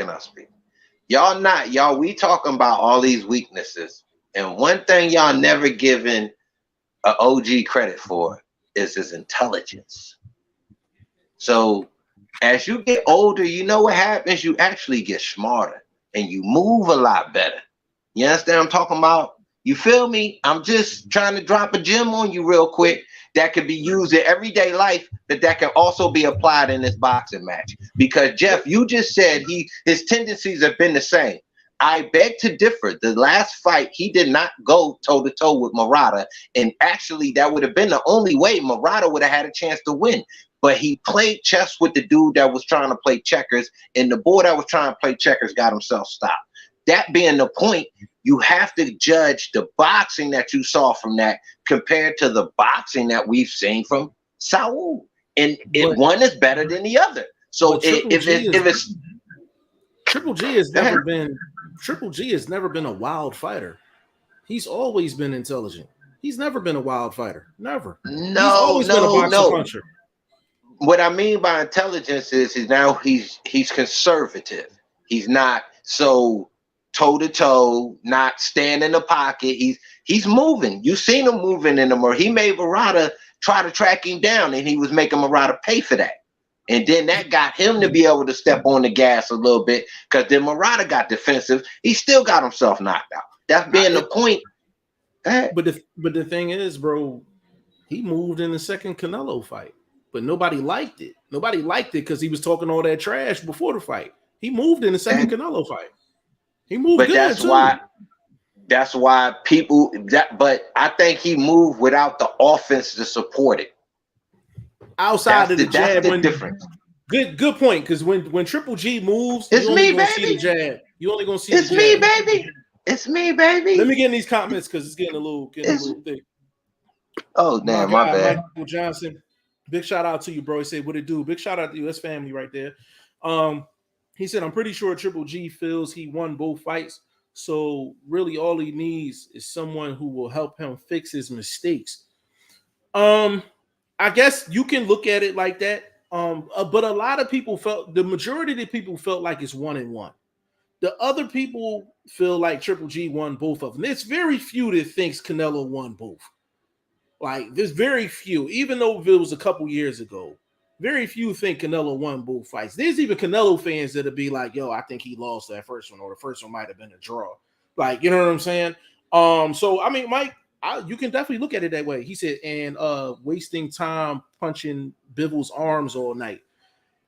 Y'all, we talking about all these weaknesses. And one thing y'all never given an OG credit for is his intelligence. So as you get older, you know what happens? You actually get smarter and you move a lot better. You understand what I'm talking about? You feel me? I'm just trying to drop a gem on you real quick that could be used in everyday life, that can also be applied in this boxing match. Because Jeff, you just said his tendencies have been the same. I beg to differ. The last fight, he did not go toe-to-toe with Murata. And actually, that would have been the only way Murata would have had a chance to win. But he played chess with the dude that was trying to play checkers, and the boy that was trying to play checkers got himself stopped. That being the point, you have to judge the boxing that you saw from that compared to the boxing that we've seen from Saul. And one is better than the other. So if it's Triple G has never been a wild fighter. He's always been intelligent. He's never been a wild fighter. Never. He's always been a boxer puncher. What I mean by intelligence is now he's conservative. He's not so toe-to-toe, not staying in the pocket. He's moving. You've seen him moving in the mirror. He made Murata try to track him down, and he was making Murata pay for that. And then that got him to be able to step on the gas a little bit, because then Murata got defensive. He still got himself knocked out. That's being the point. But the thing is, bro, he moved in the second Canelo fight, but nobody liked it. Nobody liked it because he was talking all that trash before the fight. He moved in the second Canelo fight. He moved but good that's why people but I think he moved without the offense to support it. Outside of the jab, the difference. Good point, because when Triple G moves, it's me, baby. See the jab. You only gonna see it's the me, jab. baby. It's me, baby. Let me get in these comments because it's getting a little thick. Oh damn, my bad. Michael Johnson, big shout out to you, bro. He said, "What it do?" Big shout out to you. That's family right there. He said, "I'm pretty sure Triple G feels he won both fights, so really all he needs is someone who will help him fix his mistakes." I guess you can look at it like that. But a lot of people the majority of the people felt like it's 1-1. The other people feel like Triple G won both of them. There's very few that thinks Canelo won both. Like, there's very few, even though it was a couple years ago, very few think Canelo won both fights. There's even Canelo fans that'll be like, yo, I think he lost that first one, or the first one might have been a draw. Like, you know what I'm saying? So, I mean, Mike, you can definitely look at it that way. He said, and wasting time punching Bivol's arms all night.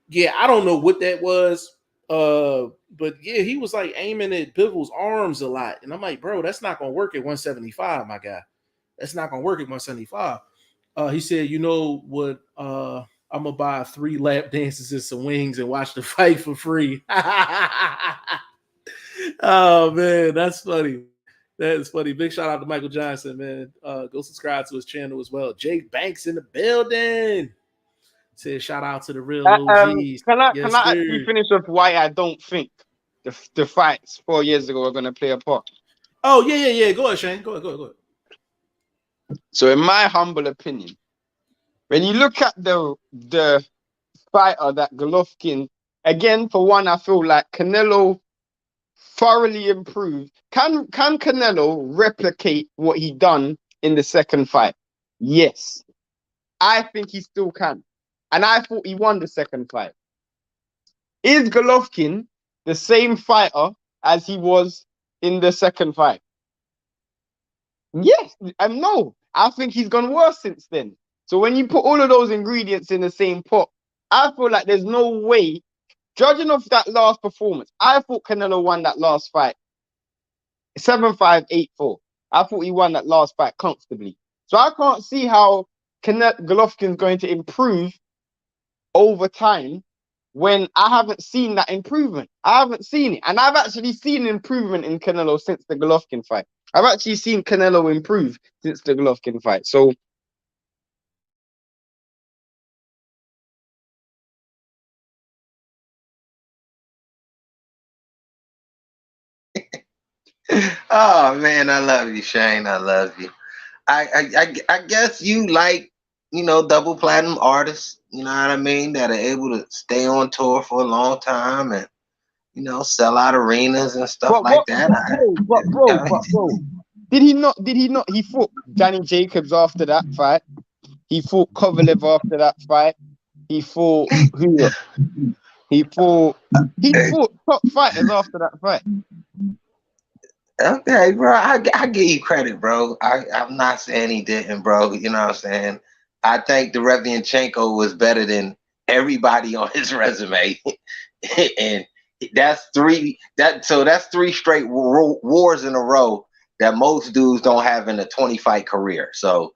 Yeah, I don't know what that was. But yeah, he was like aiming at Bivol's arms a lot. And I'm like, bro, that's not gonna work at 175, my guy. That's not gonna work at 175. He said, you know what? I'm gonna buy 3 lap dances and some wings and watch the fight for free. Oh man, that's funny. That is funny. Big shout out to Michael Johnson, man. Go subscribe to his channel as well. Jake Banks in the building. Said shout out to the real OGs. Can I actually finish off why I don't think the fights 4 years ago are going to play a part? Oh, yeah. Go ahead, Shane. Go ahead. So in my humble opinion, when you look at the fighter that Golovkin, again, for one, I feel like Canelo thoroughly improved. Can Canelo replicate what he done in the second fight? Yes. I think he still can. And I thought he won the second fight. Is Golovkin the same fighter as he was in the second fight? Yes. No. I think he's gone worse since then. So when you put all of those ingredients in the same pot, I feel like there's no way, judging off that last performance, I thought Canelo won that last fight 7-5, 8-4. I thought he won that last fight comfortably. So I can't see how Golovkin's going to improve over time when I haven't seen that improvement. I haven't seen it. And I've actually seen improvement in Canelo since the Golovkin fight. I've actually seen Canelo improve since the Golovkin fight. So oh man, I love you, Shane. I love you. I guess you like, double platinum artists, you know what I mean, that are able to stay on tour for a long time and, sell out arenas and stuff that. Bro. Did he not? He fought Danny Jacobs after that fight. He fought Kovalev after that fight. He fought who? He fought top fighters after that fight. Okay, bro. I give you credit, bro. I'm not saying he didn't, bro. You know what I'm saying? I think the Derevianchenko was better than everybody on his resume, and that's three. That's three straight wars in a row that most dudes don't have in a 20-fight career. So,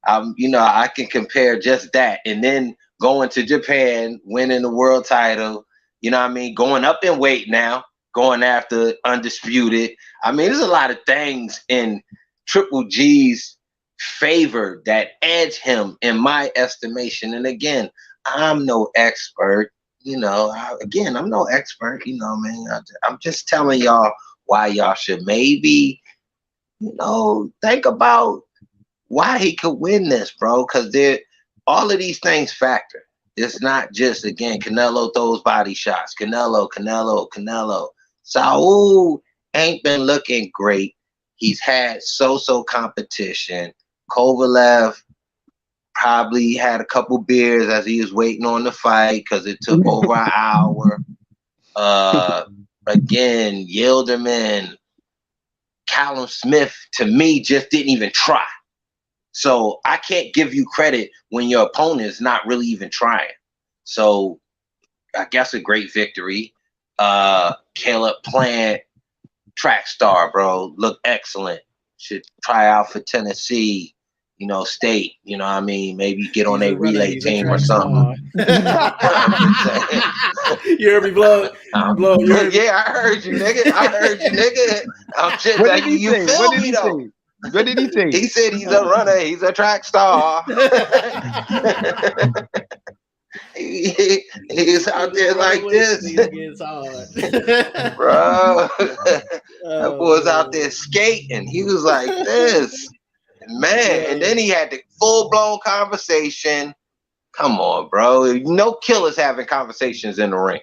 I can compare just that, and then going to Japan, winning the world title. You know what I mean? Going up in weight now, going after undisputed. I mean, there's a lot of things in Triple G's favor that edge him in my estimation. And again, I'm no expert. I'm no expert. I'm just telling y'all why y'all should maybe, think about why he could win this, bro. Because all of these things factor. It's not just, again, Canelo throws body shots. Canelo. Saul ain't been looking great. He's had so-so competition. Kovalev probably had a couple beers as he was waiting on the fight because it took over an hour. Again, Yildirim, Callum Smith, to me, just didn't even try. So I can't give you credit when your opponent is not really even trying. So I guess a great victory. Caleb Plant, track star, bro. Look excellent. Should try out for Tennessee, State. You know what I mean? Maybe get on a relay team or something. You heard me, Blood? Yeah, I heard you, nigga. I'm just like, you feel me, though? What did he say? He said he's a runner. He's a track star. He's out there like this. Bro. That boy's out there skating. He was like this. Man. And then he had the full-blown conversation. Come on, bro. No killers having conversations in the ring.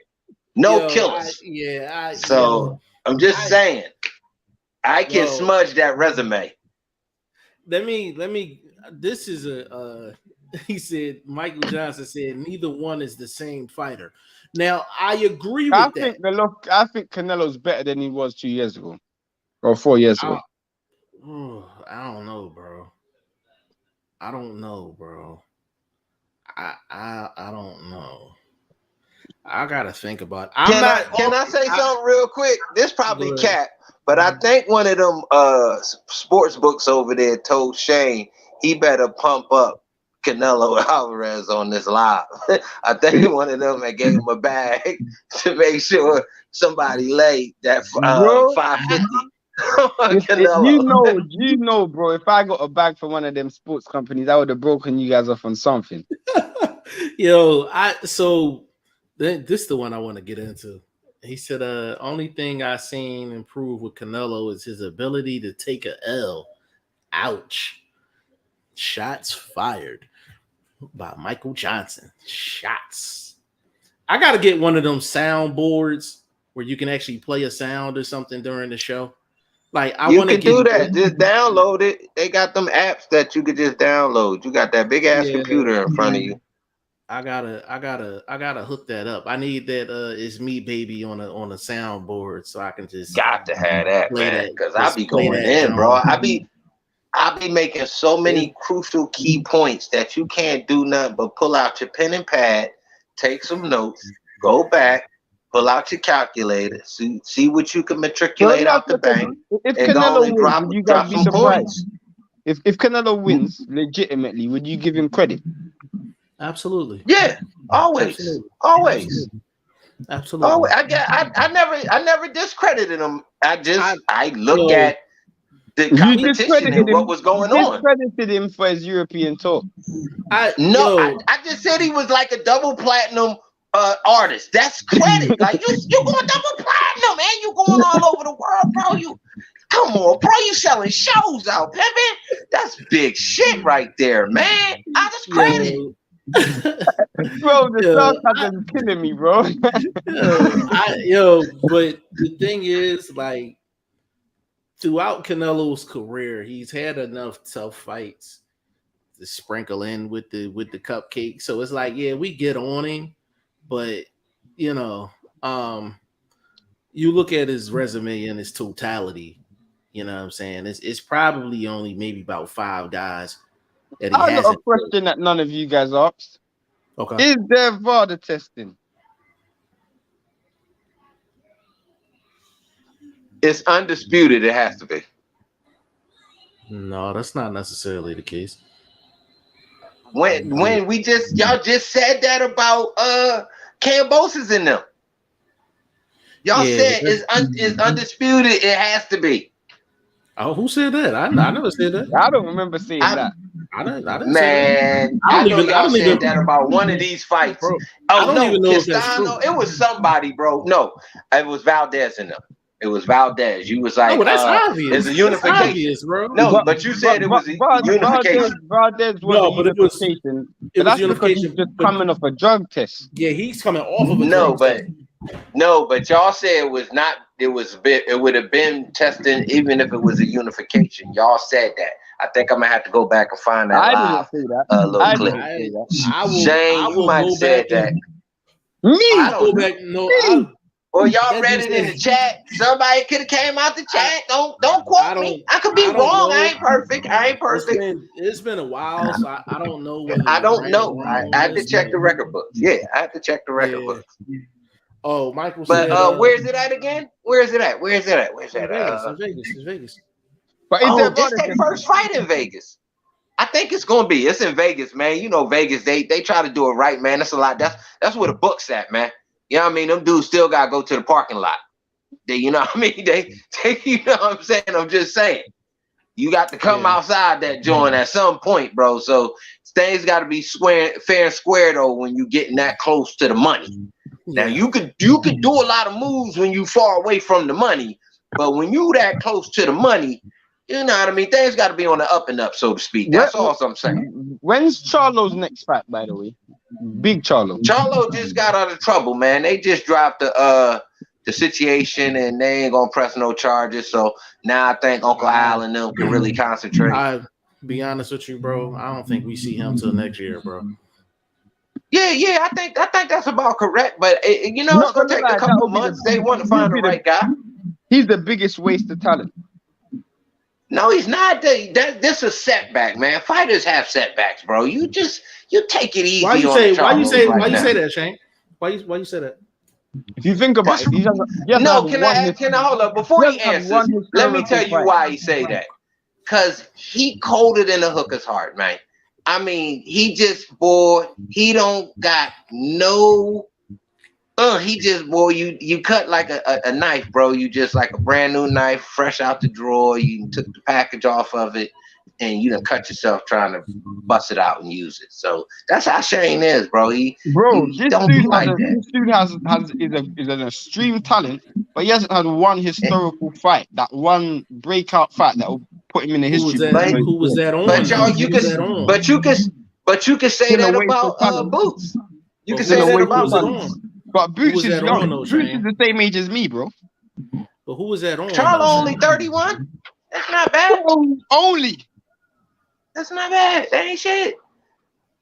No killers. I'm just saying. I can smudge that resume. Let me. This is he said, Michael Johnson said, neither one is the same fighter. Now, I agree with that. I think Canelo's better than he was 2 years ago or 4 years ago. I don't know, bro. I don't know. I gotta think about it. Can I say something real quick? This probably cap, but I think one of them sports books over there told Shane he better pump up Canelo Alvarez on this live. I think one of them that gave him a bag to make sure somebody laid that 550. Bro, if I got a bag from one of them sports companies, I would have broken you guys off on something. This is the one I want to get into. He said, only thing I seen improve with Canelo is his ability to take a L. Ouch. Shots fired by Michael Johnson. Shots. I got to get one of them sound boards where you can actually play a sound or something during the show. Like, I want to do that. Just download it. They got them apps that you could just download. You got that big ass computer in front of you. I gotta hook that up. I need that It's Me Baby on a soundboard so I can just got to have that, man. Because I be going in, bro. I be making so many crucial key points that you can't do nothing but pull out your pen and pad, take some notes, go back, pull out your calculator, see what you can matriculate out the bank, if and Canelo go and wins, you guys drop some points. If Canelo wins legitimately, would you give him credit? Absolutely. Yeah, always. Absolutely. Always. I never discredited him. I look at the competition and what was going on. Discredited him for his European tour. I just said he was like a double platinum artist. That's credit. Like you going double platinum, man. You going all over the world, bro. You come on, bro. You selling shows out, Pimpin'. That's big shit right there, man. I just credit. Bro, the sarcasm is killing me, bro. But the thing is, like, throughout Canelo's career, he's had enough tough fights to sprinkle in with the cupcake. So it's like, yeah, we get on him, but you look at his resume in its totality. You know what I'm saying? It's probably only maybe about 5 guys that he I got a hasn't. question that none of you guys asked. Okay. Is there VAR testing? It's undisputed. It has to be. No, that's not necessarily the case. When y'all just said that about Cambosis in them. Y'all said it's undisputed. It has to be. Oh, who said that? I never said that. I don't remember saying that. I didn't Man, say that. I know y'all said that about one of these fights. Bro, oh I don't no, even know if that's true. It was somebody, bro. No, it was Valdez in them. It was Valdez. You was like, no, that's obvious. It's a unification, that's obvious, bro. No, but you said it was a unification. Valdez was unification. It was unification because he's just coming off a drug test. Yeah, he's coming off of a drug test. No, but y'all said it was not. It would have been testing even if it was a unification. Y'all said that. I think I'm gonna have to go back and find that live little clip. Shane, you might have said that. Me? I don't go back. No. Or y'all read it in the chat. Somebody could have came out the chat. Don't quote me. I could be wrong. I ain't perfect. It's been a while, so I don't know. I don't know. I have to check the record books. Yeah, I have to check the record books. Oh, Michael said, but where's it at again? Where's it at? It's Vegas. But this their first fight in Vegas. I think it's gonna be. It's in Vegas, man. You know Vegas. They try to do it right, man. That's a lot. That's where the book's at, man. You know what I mean? Them dudes still gotta go to the parking lot. You know what I mean? They you know what I'm saying? I'm just saying. You got to come outside that joint at some point, bro. So things gotta be fair and square though when you getting that close to the money. Now you could do a lot of moves when you far away from the money, but when you that close to the money, you know what I mean? Things got to be on the up and up, so to speak. That's all I'm saying. When's Charlo's next fight, by the way? Big Charlo. Charlo just got out of trouble, man. They just dropped the situation, and they ain't gonna press no charges. So now I think Uncle Al and them can really concentrate. I'll be honest with you, bro. I don't think we see him till next year, bro. Yeah, I think that's about correct. But it's gonna take a couple months. They want to find the right guy. He's the biggest waste of talent. No, he's not. This is a setback, man. Fighters have setbacks, bro. You take it easy. Why you say that, Shane? Why you say that? If you think about it, can I hold up before he answers? Let me tell you why he say that. Cause he colder than a hooker's heart, man. I mean, he just bored. He don't got no. He just you cut like a knife, bro. You just like a brand new knife, fresh out the drawer. You took the package off of it, and you done cut yourself trying to bust it out and use it. So that's how Shane is, bro. This dude has an extreme talent, but he hasn't had one historical fight, that one breakout fight that will put him in the history. Who was that on? But you can say that about Boots. You can say that about Boots. But Boots is young. Boots is the same age as me, bro. But who was that on? Charlo only 31. That's not bad. Only. That's not bad. That ain't shit.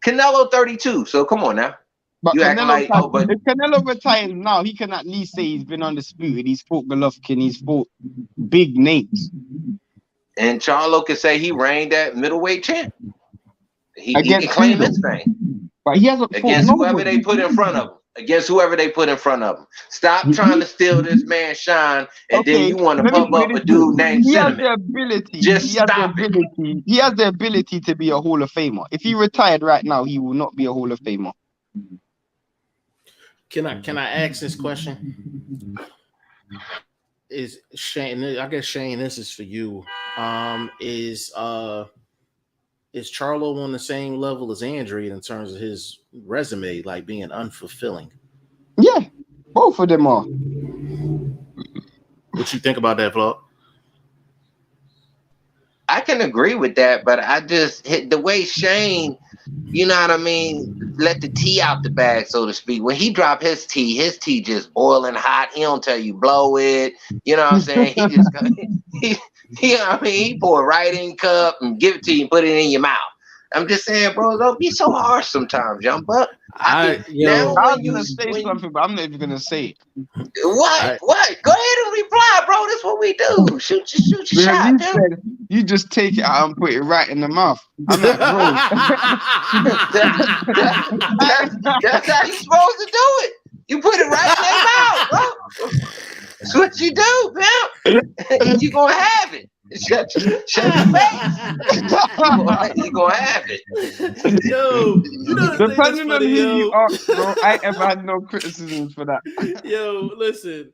Canelo 32. So come on now. But if Canelo retires now, he can at least say he's been undisputed. He's fought Golovkin. He's fought big names. And Charlo can say he reigned at middleweight champ. He can claim his thing. But he hasn't against whoever they put in front of him. Stop trying to steal this man's shine, and then you want to pump up a dude named Cinnamon. He has the ability to be a Hall of Famer. If he retired right now, he will not be a Hall of Famer. Can I ask this question? Is Shane? I guess Shane, this is for you. Is Charlo on the same level as Andre in terms of his resume, like being unfulfilling? Yeah, both of them are. What you think about that, Vlog? I can agree with that, but I just hit the way Shane, you know what I mean, let the tea out the bag, so to speak. When he drop his tea just boiling hot. He don't tell you blow it. You know what I'm saying? He just he pour it right in cup and give it to you and put it in your mouth. I'm just saying, bro, don't be so harsh sometimes, young buck. I was gonna say something, but I'm not even gonna say it. What? Go ahead and reply, bro. That's what we do. Shoot your shot, dude. You just take it out and put it right in the mouth. I'm like, bro. That's how you supposed to do it. You put it right in their mouth, bro. That's what you do, man. You gonna have it. Shut your face. You gonna have it. Yo, you know the depending on who yo. you ask, bro, I ain't ever had no criticisms for that. Yo, listen,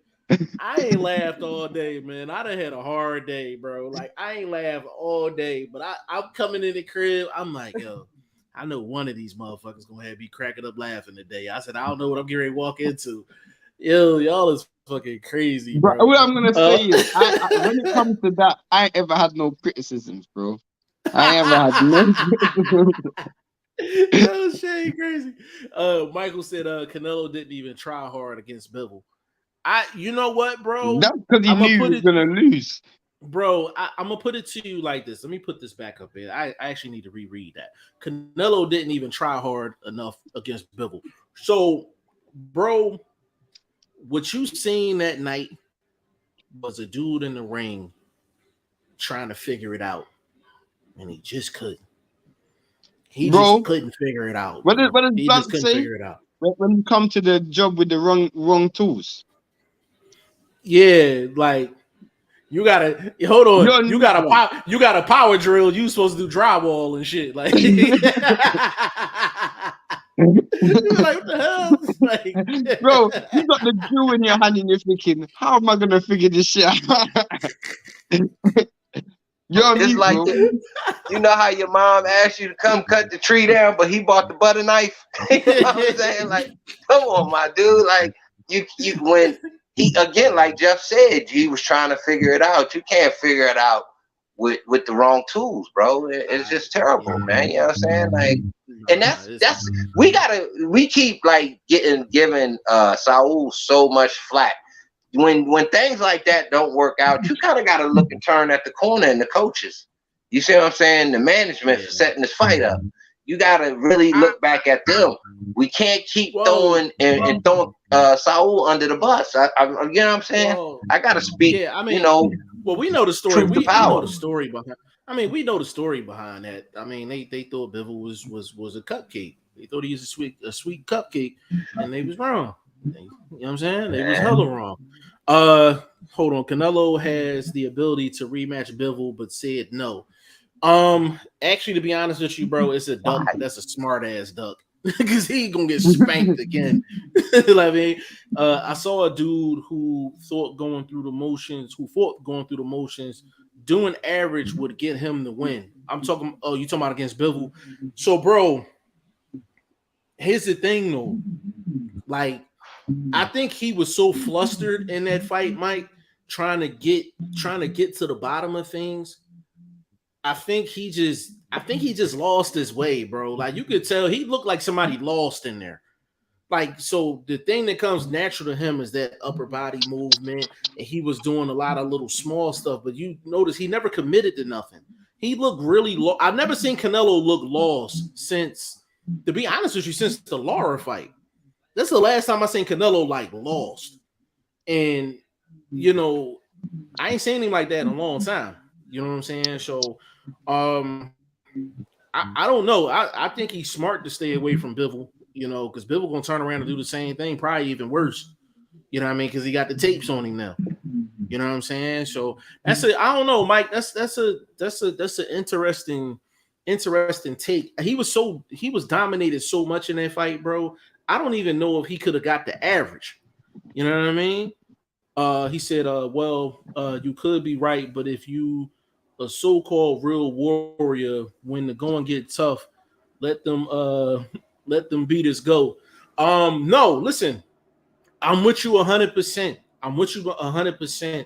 I ain't laughed all day, man. I done had a hard day, bro. Like, I ain't laughed all day, but I'm coming in the crib. I'm like, yo, I know one of these motherfuckers gonna have me cracking up laughing today. I said, I don't know what I'm getting ready to walk into. Yo, y'all is fucking crazy, bro. What I'm gonna say is, when it comes to that, I ain't ever had no criticisms, bro. I ain't ever had no criticisms. Yo, Shane, crazy. Michael said Canelo didn't even try hard against Bivol. You know what, bro? That's because he knew he was gonna lose. Bro, I'm gonna put it to you like this. Let me put this back up here. I actually need to reread that. Canelo didn't even try hard enough against Bivol. So, bro, what you seen that night was a dude in the ring trying to figure it out, and he just couldn't. He just couldn't figure it out. What does he Blunt just couldn't say? Figure it out. When you come to the job with the wrong tools. Yeah, like you gotta hold on. You got a power drill. You supposed to do drywall and shit. Like, like what the hell? Like, bro, you got the drill in your hand and you're thinking, how am I gonna figure this shit out? It's like you know how your mom asked you to come cut the tree down, but he bought the butter knife. You know what I'm saying? Like, come on, my dude. Like, you when he again, like Jeff said, he was trying to figure it out. You can't figure it out with the wrong tools, bro. It's just terrible, man. You know what I'm saying? Like, and that's we keep like giving Saul so much flack. When things like that don't work out, you kind of got to look and turn at the corner and the coaches. You see what I'm saying? The management for setting this fight up. You got to really look back at them. We can't keep throwing Saul under the bus. You know what I'm saying? I got to speak. Yeah, I mean, you know, well, we know the story. We know the story behind. I mean, we know the story behind that. I mean, they thought Bivol was a cupcake. They thought he was a sweet cupcake, and they was wrong. You know what I'm saying? They was hella wrong. Hold on. Canelo has the ability to rematch Bivol, but said no. Actually, to be honest with you, bro, it's a duck. But that's a smart ass duck because he gonna get spanked again. I saw a dude who fought going through the motions, doing average would get him the win. I'm talking. Oh, you talking about against Bivol? So, bro, here's the thing, though. Like, I think he was so flustered in that fight, Mike, trying to get to the bottom of things. I think he just lost his way, bro. Like, you could tell he looked like somebody lost in there. Like, so the thing that comes natural to him is that upper body movement, and he was doing a lot of little small stuff, but you notice he never committed to nothing. He looked really low. I've never seen Canelo look lost since, to be honest with you, since the Lara fight. That's the last time I seen Canelo like lost. And, you know, I ain't seen him like that in a long time. You know what I'm saying? So, I don't know. I think he's smart to stay away from Bivol, you know, because Bivol gonna turn around and do the same thing, probably even worse. You know what I mean? Because he got the tapes on him now. You know what I'm saying? So I don't know, Mike. That's an interesting take. He was dominated so much in that fight, bro. I don't even know if he could have got the average. You know what I mean? He said, you could be right, but if you a so-called real warrior, when the going get tough, let them beaters go. No, listen, I'm with you 100%. I'm with you 100%.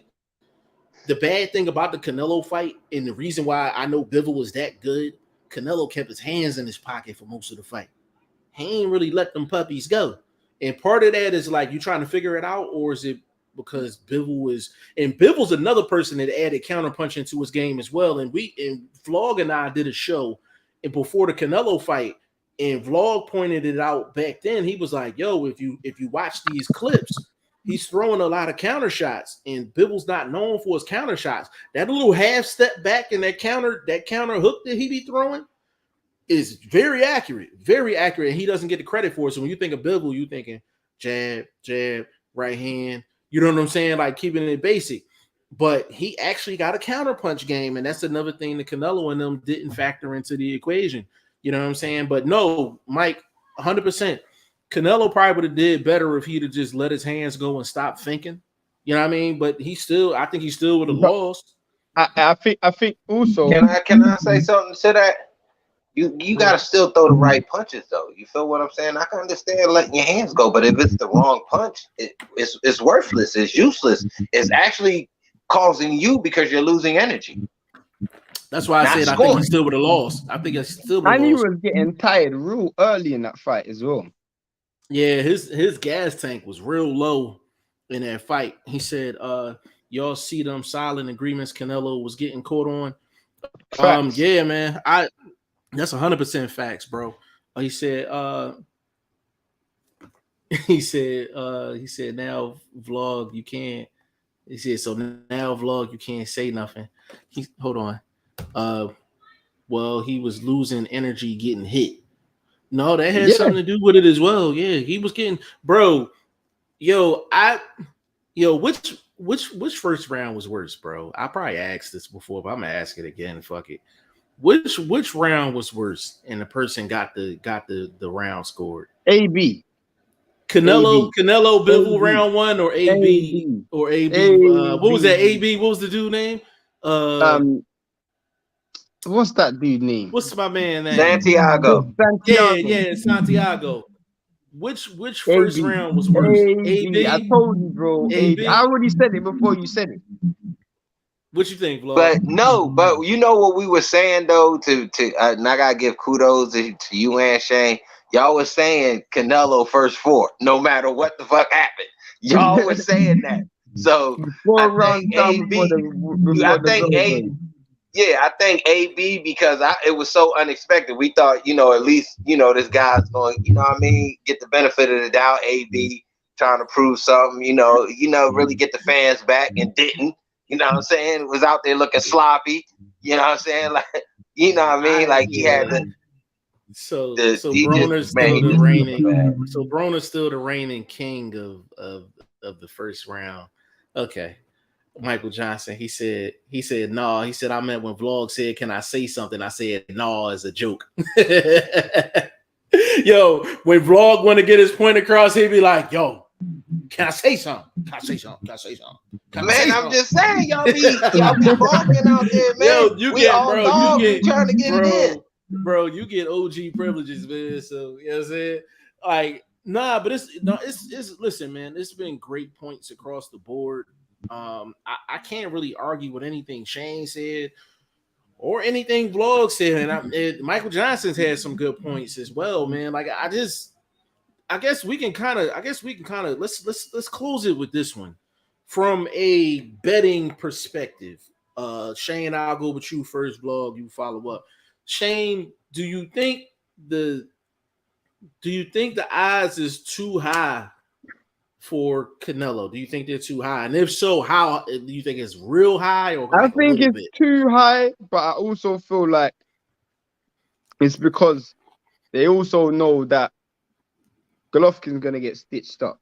The bad thing about the Canelo fight, and the reason why I know Bivol was that good, Canelo kept his hands in his pocket for most of the fight. He ain't really let them puppies go. And part of that is like, you trying to figure it out, or is it because Bivol's another person that added counterpunch into his game as well. And Vlog and I did a show, before the Canelo fight, and Vlog pointed it out back then. He was like, "Yo, if you watch these clips, he's throwing a lot of counter shots, and Bibble's not known for his counter shots. That little half step back and that counter hook that he be throwing is very accurate, very accurate. He doesn't get the credit for it. So when you think of Bibble, you thinking jab, jab, right hand. You know what I'm saying? Like keeping it basic. But he actually got a counter punch game, and that's another thing that Canelo and them didn't factor into the equation. You know what I'm saying? But no, Mike, 100%. Canelo probably would have did better if he'd have just let his hands go and stopped thinking. You know what I mean? But I think he still would have lost. I think also. Can I say something to that? You gotta still throw the right punches though. You feel what I'm saying? I can understand letting your hands go, but if it's the wrong punch, it's worthless. It's useless. It's actually causing you because you're losing energy. That's why I said I think he still would have lost. I think he still would have lost. And he was getting tired real early in that fight as well. Yeah, his gas tank was real low in that fight. He said, y'all see them silent agreements Canelo was getting caught on. Facts. Yeah, man. That's 100% facts, bro. He said now Vlog you can't. He said so now Vlog you can't say nothing. Hold on. Well, he was losing energy getting hit. No, that had something to do with it as well. Yeah, he was getting, bro. Which first round was worse, bro? I probably asked this before, but I'm gonna ask it again. Fuck it. Which round was worse, and the person got the round scored? AB. Canelo Bivol round 1 or AB or AB. What was that? AB. What was the dude name? What's that dude name? What's my man name? Santiago. Yeah, Santiago. Which first round was worse? AB. I told you, bro. AB. I already said it before you said it. What you think, Vlog? But you know what we were saying though. And I gotta give kudos to you and Shane. Y'all was saying Canelo first 4, no matter what the fuck happened. Y'all was saying that. So I think AB because it was so unexpected. We thought, at least, this guy's going, what I mean, get the benefit of the doubt. AB trying to prove something, really get the fans back and didn't. You know what I'm saying? Was out there looking sloppy. You know what I'm saying? Like, you know what I mean? Like he had the. So Broner's still the reigning. So Broner's still the reigning king of the first round. Okay. Michael Johnson, he said, no, he said, I meant when Vlog said, can I say something? I said, no, as a joke. Yo, when Vlog want to get his point across, he'd be like, yo, can I say something? Can I say something? Can I say something? I'm just saying, y'all be barking out there, man. Yo, you get trying to get it in. Bro, you get OG privileges, man. So you know what I'm saying? Like, nah, but it's listen, man, it's been great points across the board. I can't really argue with anything Shane said or anything Vlog said, and Michael Johnson's had some good points as well, man. Like I guess we can kind of let's close it with this one from a betting perspective. Shane, I'll go with you first. Vlog, you follow up. Shane, do you think the odds is too high for Canelo? Do you think they're too high? And if so, how do you think it's real high? Or I think it's too high, but I also feel like it's because they also know that Golovkin's gonna get stitched up.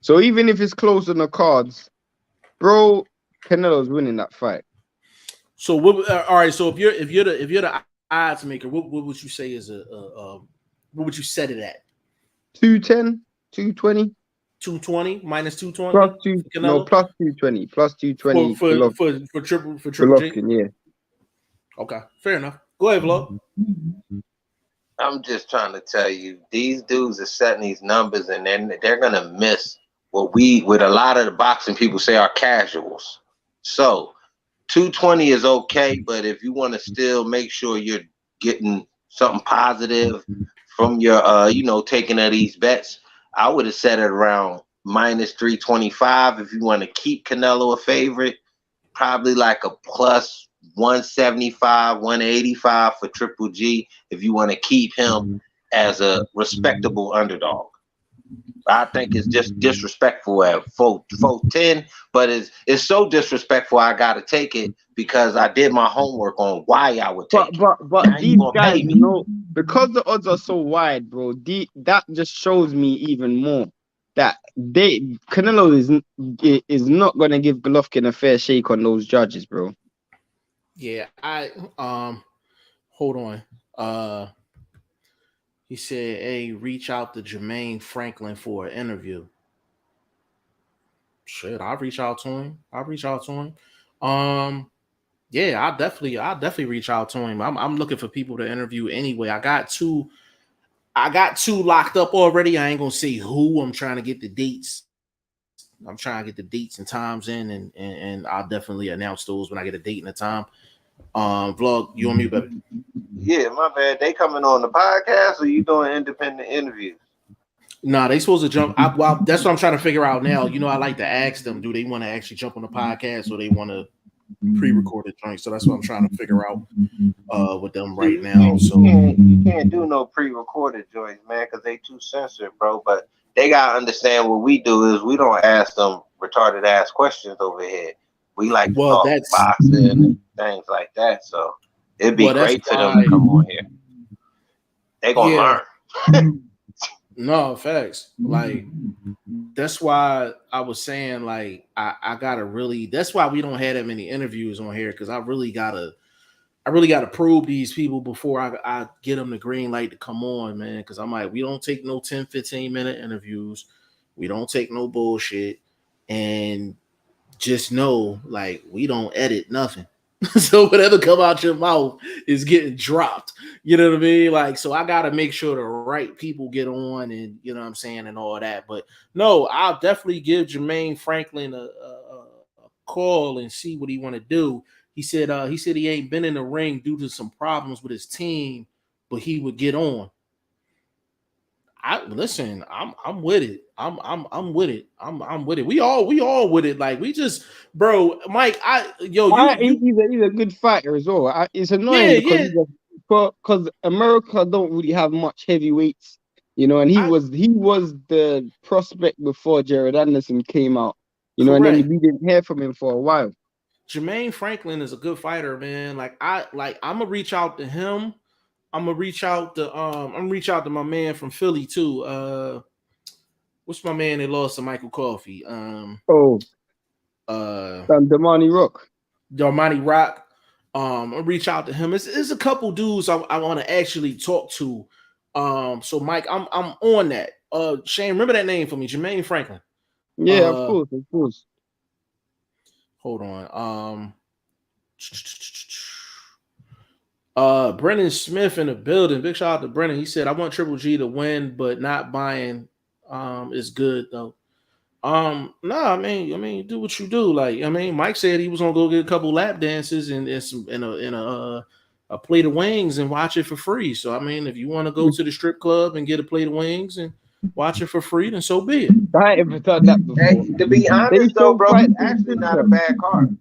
So even if it's close on the cards, bro, Canelo's winning that fight. So all right. So if you're the odds maker, what would you say is what would you set it at? 210, 220, 220 minus 220 plus 220 for triple Golovkin, G? yeah. Okay, fair enough. Go ahead, Vlog. I'm just trying to tell you, these dudes are setting these numbers, and then they're gonna miss what a lot of the boxing people say are casuals. So 220 is okay, but if you want to still make sure you're getting something positive from your taking of these bets, I would have set it around minus 325. If you want to keep Canelo a favorite, probably like a plus 175, 185 for Triple G if you want to keep him as a respectable underdog. I think it's just disrespectful at 410, but it's so disrespectful. I gotta take it because I did my homework on why I would take it. But these guys, you know, because the odds are so wide, bro. That just shows me even more that Canelo is not gonna give Golovkin a fair shake on those judges, bro. Yeah, hold on. He said, "Hey, reach out to Jermaine Franklin for an interview." Shit, I'll reach out to him. Yeah, I'll definitely reach out to him. I'm looking for people to interview anyway. I got two locked up already. I ain't gonna say who. I'm trying to get the dates. I'm trying to get the dates and times in, and I'll definitely announce those when I get a date and a time. Vlog, you on me, baby? Yeah, my bad. They coming on the podcast, or you doing independent interviews? Nah, they supposed to jump. Well, that's what I'm trying to figure out now. You know, I like to ask them, do they want to actually jump on the podcast, or they want to pre-record a joint? So that's what I'm trying to figure out with them right now. So you can't do no pre-recorded joints, man, because they too censored, bro. But they gotta understand what we do is we don't ask them retarded ass questions over here. We like to talk boxing and things like that. So it'd be great for them to come on here. They gonna learn. No, facts. Like, that's why I was saying, like, I gotta really, that's why we don't have that many interviews on here, because I really gotta probe these people before I get them the green light to come on, man. Because I'm like, we don't take no 10, 15-minute interviews. We don't take no bullshit. And just know, like, we don't edit nothing. So whatever come out your mouth is getting dropped. You know what I mean? Like, so I gotta make sure the right people get on, and you know what I'm saying, and all that. But no, I'll definitely give Jermaine Franklin a call and see what he want to do. He said he ain't been in the ring due to some problems with his team, but he would get on. I'm with it. I'm with it. I'm with it. We all with it. Like, we just, bro, Mike. He's a good fighter as well. It's annoying because America don't really have much heavyweights, you know. And he was the prospect before Jared Anderson came out, you know. Correct. And then we didn't hear from him for a while. Jermaine Franklin is a good fighter, man. I'm gonna reach out to him. I'm gonna reach out to my man from Philly too. What's my man that lost to Michael Coffey? Damani Rock. Darmani Rock. I'll reach out to him. It's a couple dudes I want to actually talk to. So Mike, I'm on that. Shane, remember that name for me, Jermaine Franklin. Yeah, of course. Hold on. Brennan Smith in the building. Big shout out to Brennan. He said, I want Triple G to win, but not buying is good though. I mean, do what you do. Like, I mean, Mike said he was gonna go get a couple lap dances and a plate of wings and watch it for free. So I mean, if you want to go to the strip club and get a plate of wings and watch it for free, then so be it. I ever thought that before. Hey, to be honest though, bro, it's actually not a bad card.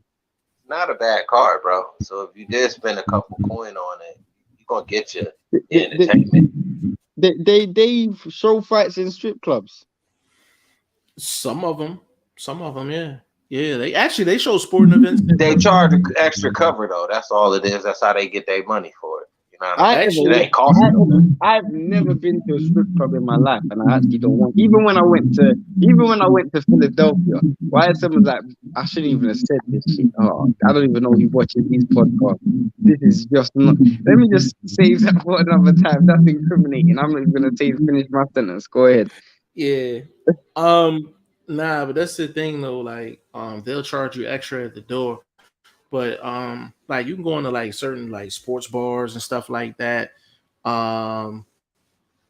Not a bad card, bro. So if you did spend a couple coin on it, you're gonna get your entertainment. They show fights in strip clubs. Some of them, yeah. They show sporting events. They charge extra cover though. That's all it is. That's how they get their money for it. You know what I mean? I've never been to a strip club in my life, and I actually don't want. Even when I went to Philadelphia, why someone's like, I shouldn't even have said this shit. Oh, I don't even know who's watching these podcasts. This is just not. Let me just save that for another time. That's incriminating. I'm not even gonna finish my sentence. Go ahead. Yeah. Nah, but that's the thing though. Like, they'll charge you extra at the door. But like, you can go into like certain like sports bars and stuff like that. You know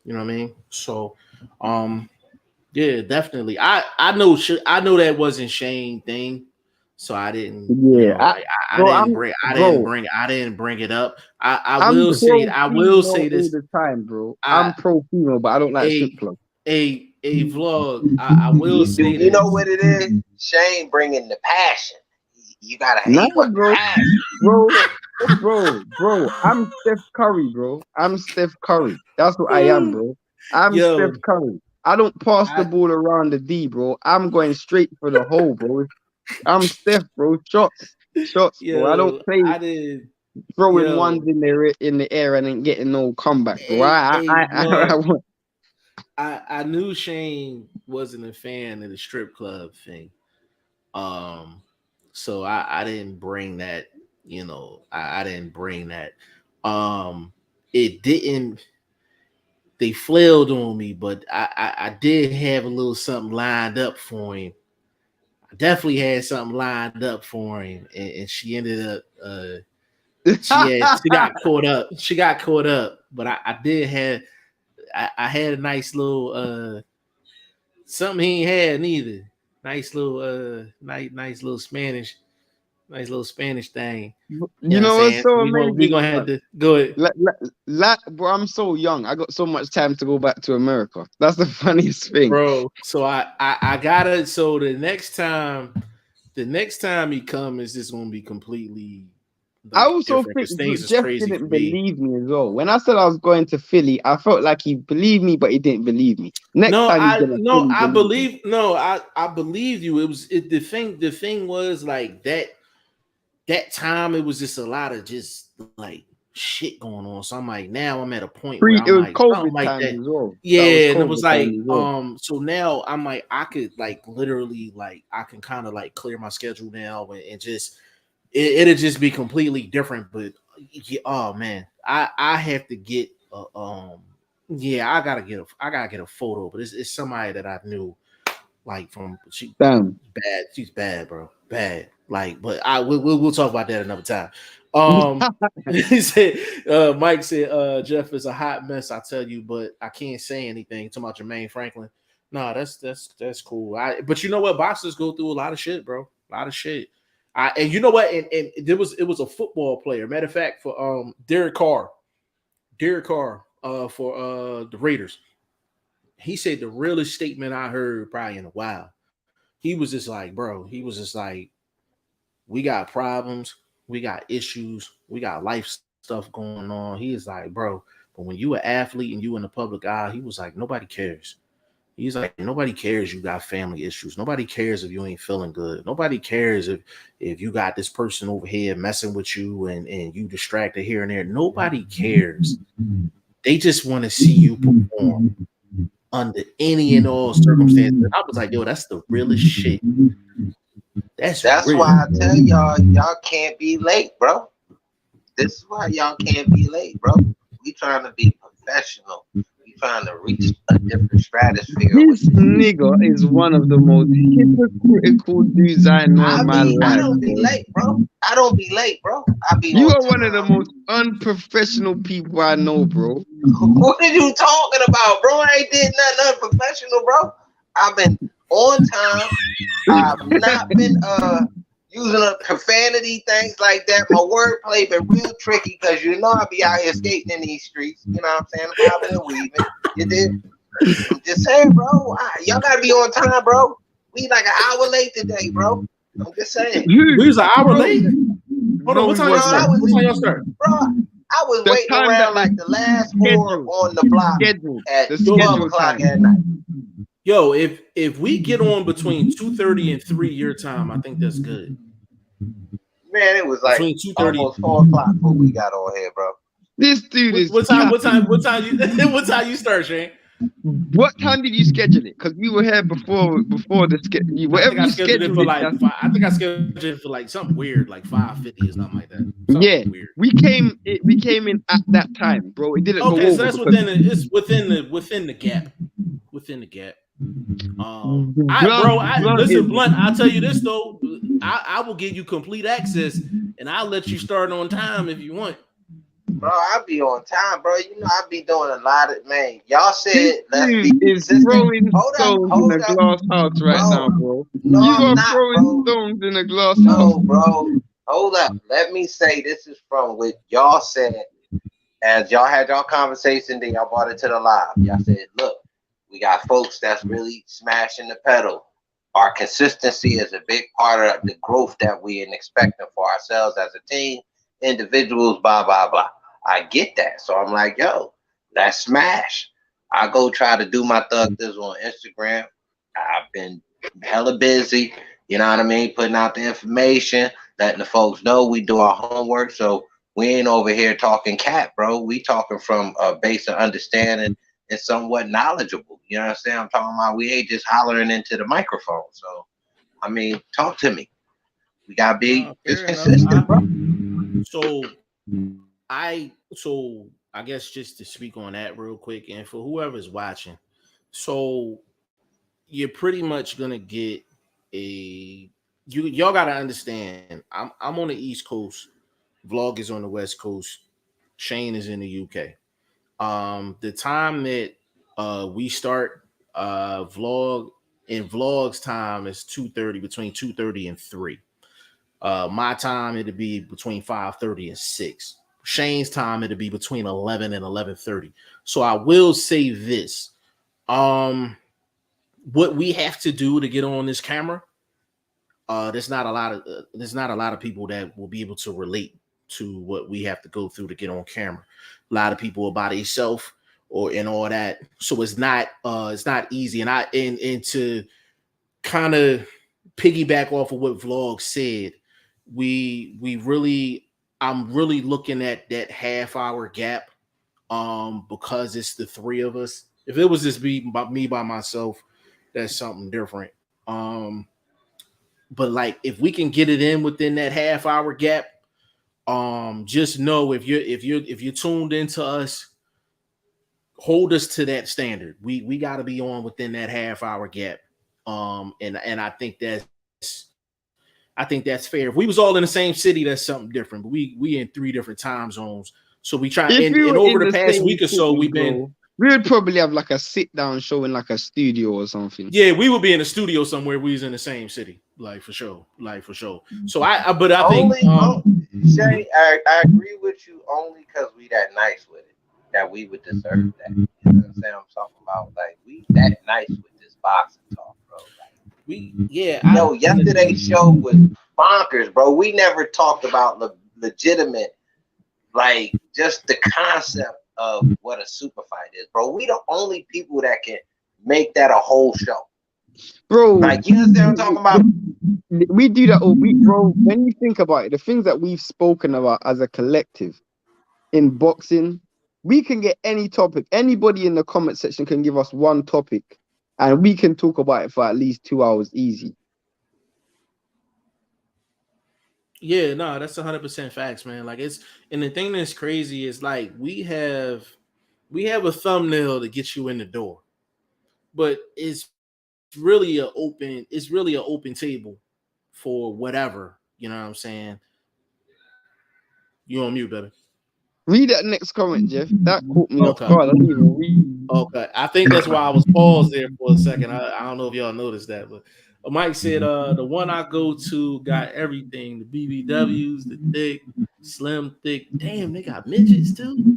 what I mean? So yeah, definitely. I know that wasn't Shane thing. So I didn't. Yeah, I didn't bring it up. I will say this all the time, bro. I'm pro female, but I don't like strip club. A vlog. I will say you know what it is? Shane bringing the passion. You gotta hate bro. bro. I'm Steph Curry, bro. I'm Steph Curry. That's what I am, bro. I'm Yo, Steph Curry. I don't pass the ball around the D, bro. I'm going straight for the hole, bro. I'm Steph, bro. Shots, bro. I don't yo, play I did. throwing Yo, ones in the air and then getting no comeback, bro. look, Want. I knew Shane wasn't a fan of the strip club thing. So I didn't bring that, I didn't bring that. It didn't, they flailed on me, but I did have a little something lined up for him. I definitely had something lined up for him, and she ended up she got caught up. She got caught up, but I did have I had a nice little something he ain't had neither. Nice little nice little Spanish thing. You You know what I'm know what's saying? so We amazing, gonna have son? to go ahead. Bro, I'm so young. I got so much time to go back to America. That's the funniest thing. Bro. So I gotta, so the next time he comes, it's just gonna be completely I like also different think because things is Jeff crazy for didn't me. believe me as well. When I said I was going to Philly, I felt like he believed me, but he didn't believe me. Next time he's gonna fully believe me. I believe you. The thing was like that time it was just a lot of just like shit going on. So I'm like, now I'm at a point where It I'm was like something COVID like times that. as well. Yeah, That was and it was COVID like, times as well. so now I'm like, I could like literally like I can kind of like clear my schedule now and just it'll just be completely different. But yeah, oh man, I have to get yeah, I gotta get a photo, but it's somebody that I knew like from Damn. bad. She's bad, bro. Bad. Like, but we'll talk about that another time. He said, Mike said, Jeff is a hot mess, I tell you, but I can't say anything. Talking about Jermaine Franklin. No, that's cool. But you know what? Boxers go through a lot of shit, bro. A lot of shit. And you know what? And it was a football player. Matter of fact, for Derek Carr. For the Raiders. He said the realest statement I heard probably in a while. He was just like, bro, he was just like, we got problems, we got issues, we got life stuff going on. He is like, bro, but when you an athlete and you in the public eye, he was like, nobody cares. He's like, nobody cares you got family issues. Nobody cares if you ain't feeling good. Nobody cares if you got this person over here messing with you and you distracted here and there. Nobody cares. They just want to see you perform under any and all circumstances. I was like, yo, that's the realest shit. That's real. Why I tell y'all can't be late, bro. This is why y'all can't be late, bro. We trying to be professional. We trying to reach a different stratosphere. This nigga is one of the most hypocritical dudes I know in my life. I don't be late, bro. I don't be late, bro. You are one of the most unprofessional people I know, bro. What are you talking about, bro? I ain't did nothing unprofessional, bro. I've been on time. I've not been using up profanity, things like that. My wordplay been real tricky because you know I be out here skating in these streets. You know what I'm saying? I'm bobbing and weaving. You did. I'm just saying, bro. Y'all gotta be on time, bro. We like an hour late today, bro. I'm just saying. We was an hour late. Hold on, what time y'all start? Bro, I was waiting around like the last whore on the block at 12 o'clock at night. Yo, if we get on between 2:30 and 3 your time, I think that's good. Man, it was like almost 4 o'clock before we got on here, bro. This dude is what time you start, Shane? What time did you schedule it? Because we were here before the schedule. Whatever you scheduled it for like I think I scheduled it for like something weird, like 5:50 or something like that. Yeah, weird. We came in at that time, bro. It didn't go over. Okay, so that's within the gap. Within the gap. Listen, Blunt, I'll tell you this though. I will give you complete access and I'll let you start on time if you want. Bro, I'll be on time, bro. You know I be doing a lot of y'all said let's be throwing stones in a glass house right now, bro. No, you are throwing stones in a glass house. No, bro. Hold up. Let me say this is from what y'all said as y'all had y'all conversation, then y'all brought it to the live. Y'all said, look, we got folks that's really smashing the pedal. Our consistency is a big part of the growth that we are expecting for ourselves as a team individuals, blah, blah, blah. I get that. So I'm like, yo, let's smash. I go try to do my thug this on Instagram. I've been hella busy, you know what I mean? Putting out the information, letting the folks know we do our homework. So we ain't over here talking cat, bro. We talking from a base of understanding and somewhat knowledgeable. You know what I'm saying? I'm talking about we ain't just hollering into the microphone. So, I mean, talk to me. We gotta be consistent, bro. So I guess just to speak on that real quick, and for whoever's watching, so you're pretty much gonna get y'all gotta understand. I'm on the East Coast, Vlog is on the West Coast, Shane is in the UK. The time that we start vlog in Vlog's time is 2:30, between 2:30 and 3. My time it'll be between 5:30 and 6. Shane's time it'll be between 11 and 11:30. So I will say this. What we have to do to get on this camera, there's not a lot of people that will be able to relate to what we have to go through to get on camera. A lot of people are by themselves and all that. So it's not easy. And to kind of piggyback off of what Vlog said, I'm really looking at that half-hour gap because it's the three of us. If it was just me by myself, that's something different. But like if we can get it in within that half-hour gap, just know if you're tuned into us, hold us to that standard. We got to be on within that half-hour gap. And I think that's fair. If we was all in the same city, that's something different. But we in 3 different time zones, so we try. And over the past week or so, we would probably have like a sit-down show in like a studio or something. Yeah, we would be in a studio somewhere. We was in the same city, like for sure. So I think Shay, I agree with you only because we that nice with it, that we would deserve that. You know what I'm saying? I'm talking about like we that nice with this boxing talk, bro. Like, yesterday's show was bonkers, bro. We never talked about legitimate, like just the concept of what a super fight is, bro. We the only people that can make that a whole show, bro. Like, you understand what I'm talking about? We do that all week, bro. When you think about it, the things that we've spoken about as a collective in boxing, we can get any topic. Anybody in the comment section can give us one topic, and we can talk about it for at least 2 hours easy. Yeah, no, that's 100% facts, man. Like and the thing that's crazy is like we have a thumbnail to get you in the door, but it's really an open table for whatever. You know what I'm saying? You on mute, baby. Read that next comment, Jeff. That caught me off guard. I didn't even read. Okay, I think that's why I was paused there for a second. I don't know if y'all noticed that, but Mike said the one I go to got everything: the BBWs, the thick, slim, thick. Damn, they got midgets too.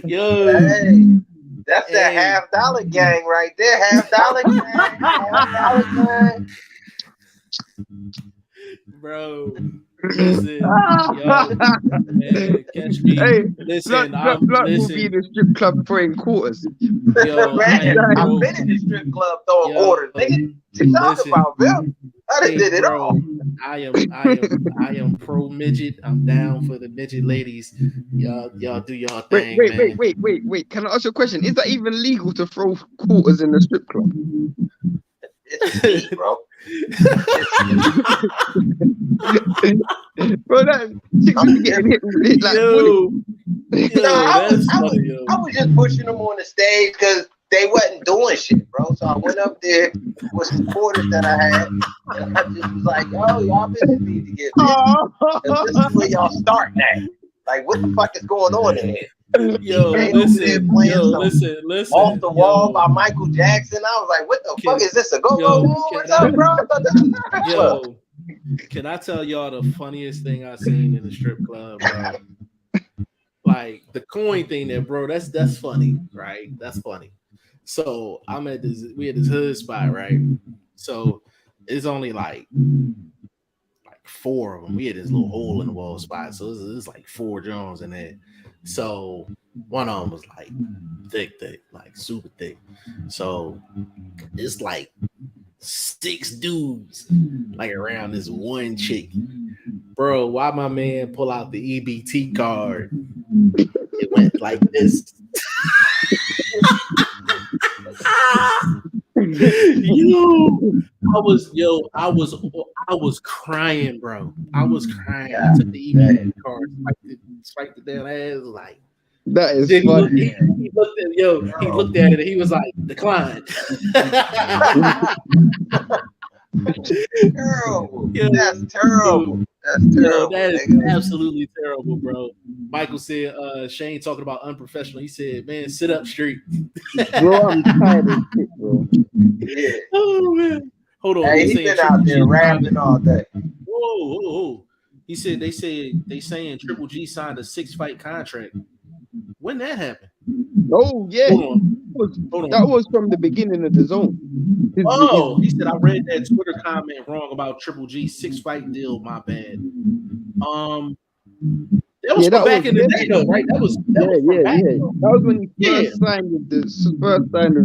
Yo, hey, that's that $50 gang right there. $50 gang, $50 gang. Bro, listen, yo, man, catch me. Hey, listen, Blood will be in the strip club throwing quarters. Yo, man, I've been in the strip club throwing quarters. Nigga, what you talking about, Bill? I done did it all. I am pro midget. I'm down for the midget ladies. Y'all do y'all thing. Wait. Can I ask you a question? Is that even legal to throw quarters in the strip club? It's me, bro. Bro, that chicks be getting hit like I was just pushing them on the stage because they wasn't doing shit, bro. So I went up there with some quarters that I had, and I just was like, "Yo, y'all bitches need to get busy. This is where y'all starting at. Like, what the fuck is going on in here?" Yo, listen. Off the Wall by Michael Jackson. I was like, what the fuck is this? A go-go room or something, bro? Yo, can I tell y'all the funniest thing I seen in the strip club, bro? Like the coin thing there, bro. That's funny, right? That's funny. So we had this hood spot, right? So it's only like 4 of them. We had this little hole in the wall spot, so it's like 4 Jones in there. So one of them was like thick, like super thick. So it's like 6 dudes like around this one chick. Bro, why my man pull out the EBT card? It went like this. I was crying, bro. I was crying. I took the EBT card, swiped it down ass, like that is then funny. he looked at it and he was like, declined. Terrible. That's terrible. That's terrible. That is absolutely terrible, bro. Michael said, Shane talking about unprofessional. He said, man, sit up straight. Bro, I'm tired of shit, bro. Yeah. Oh, man. Hold on. Hey, he's been out there rapping all day. Whoa. He said they saying Triple G signed a 6-fight contract. When that happened? Oh, yeah. Hold on. That was from the beginning of the zone. He said I read that Twitter comment wrong about Triple G 6-fight deal. My bad. That was back in the day, though, right? That was That was when he first signed with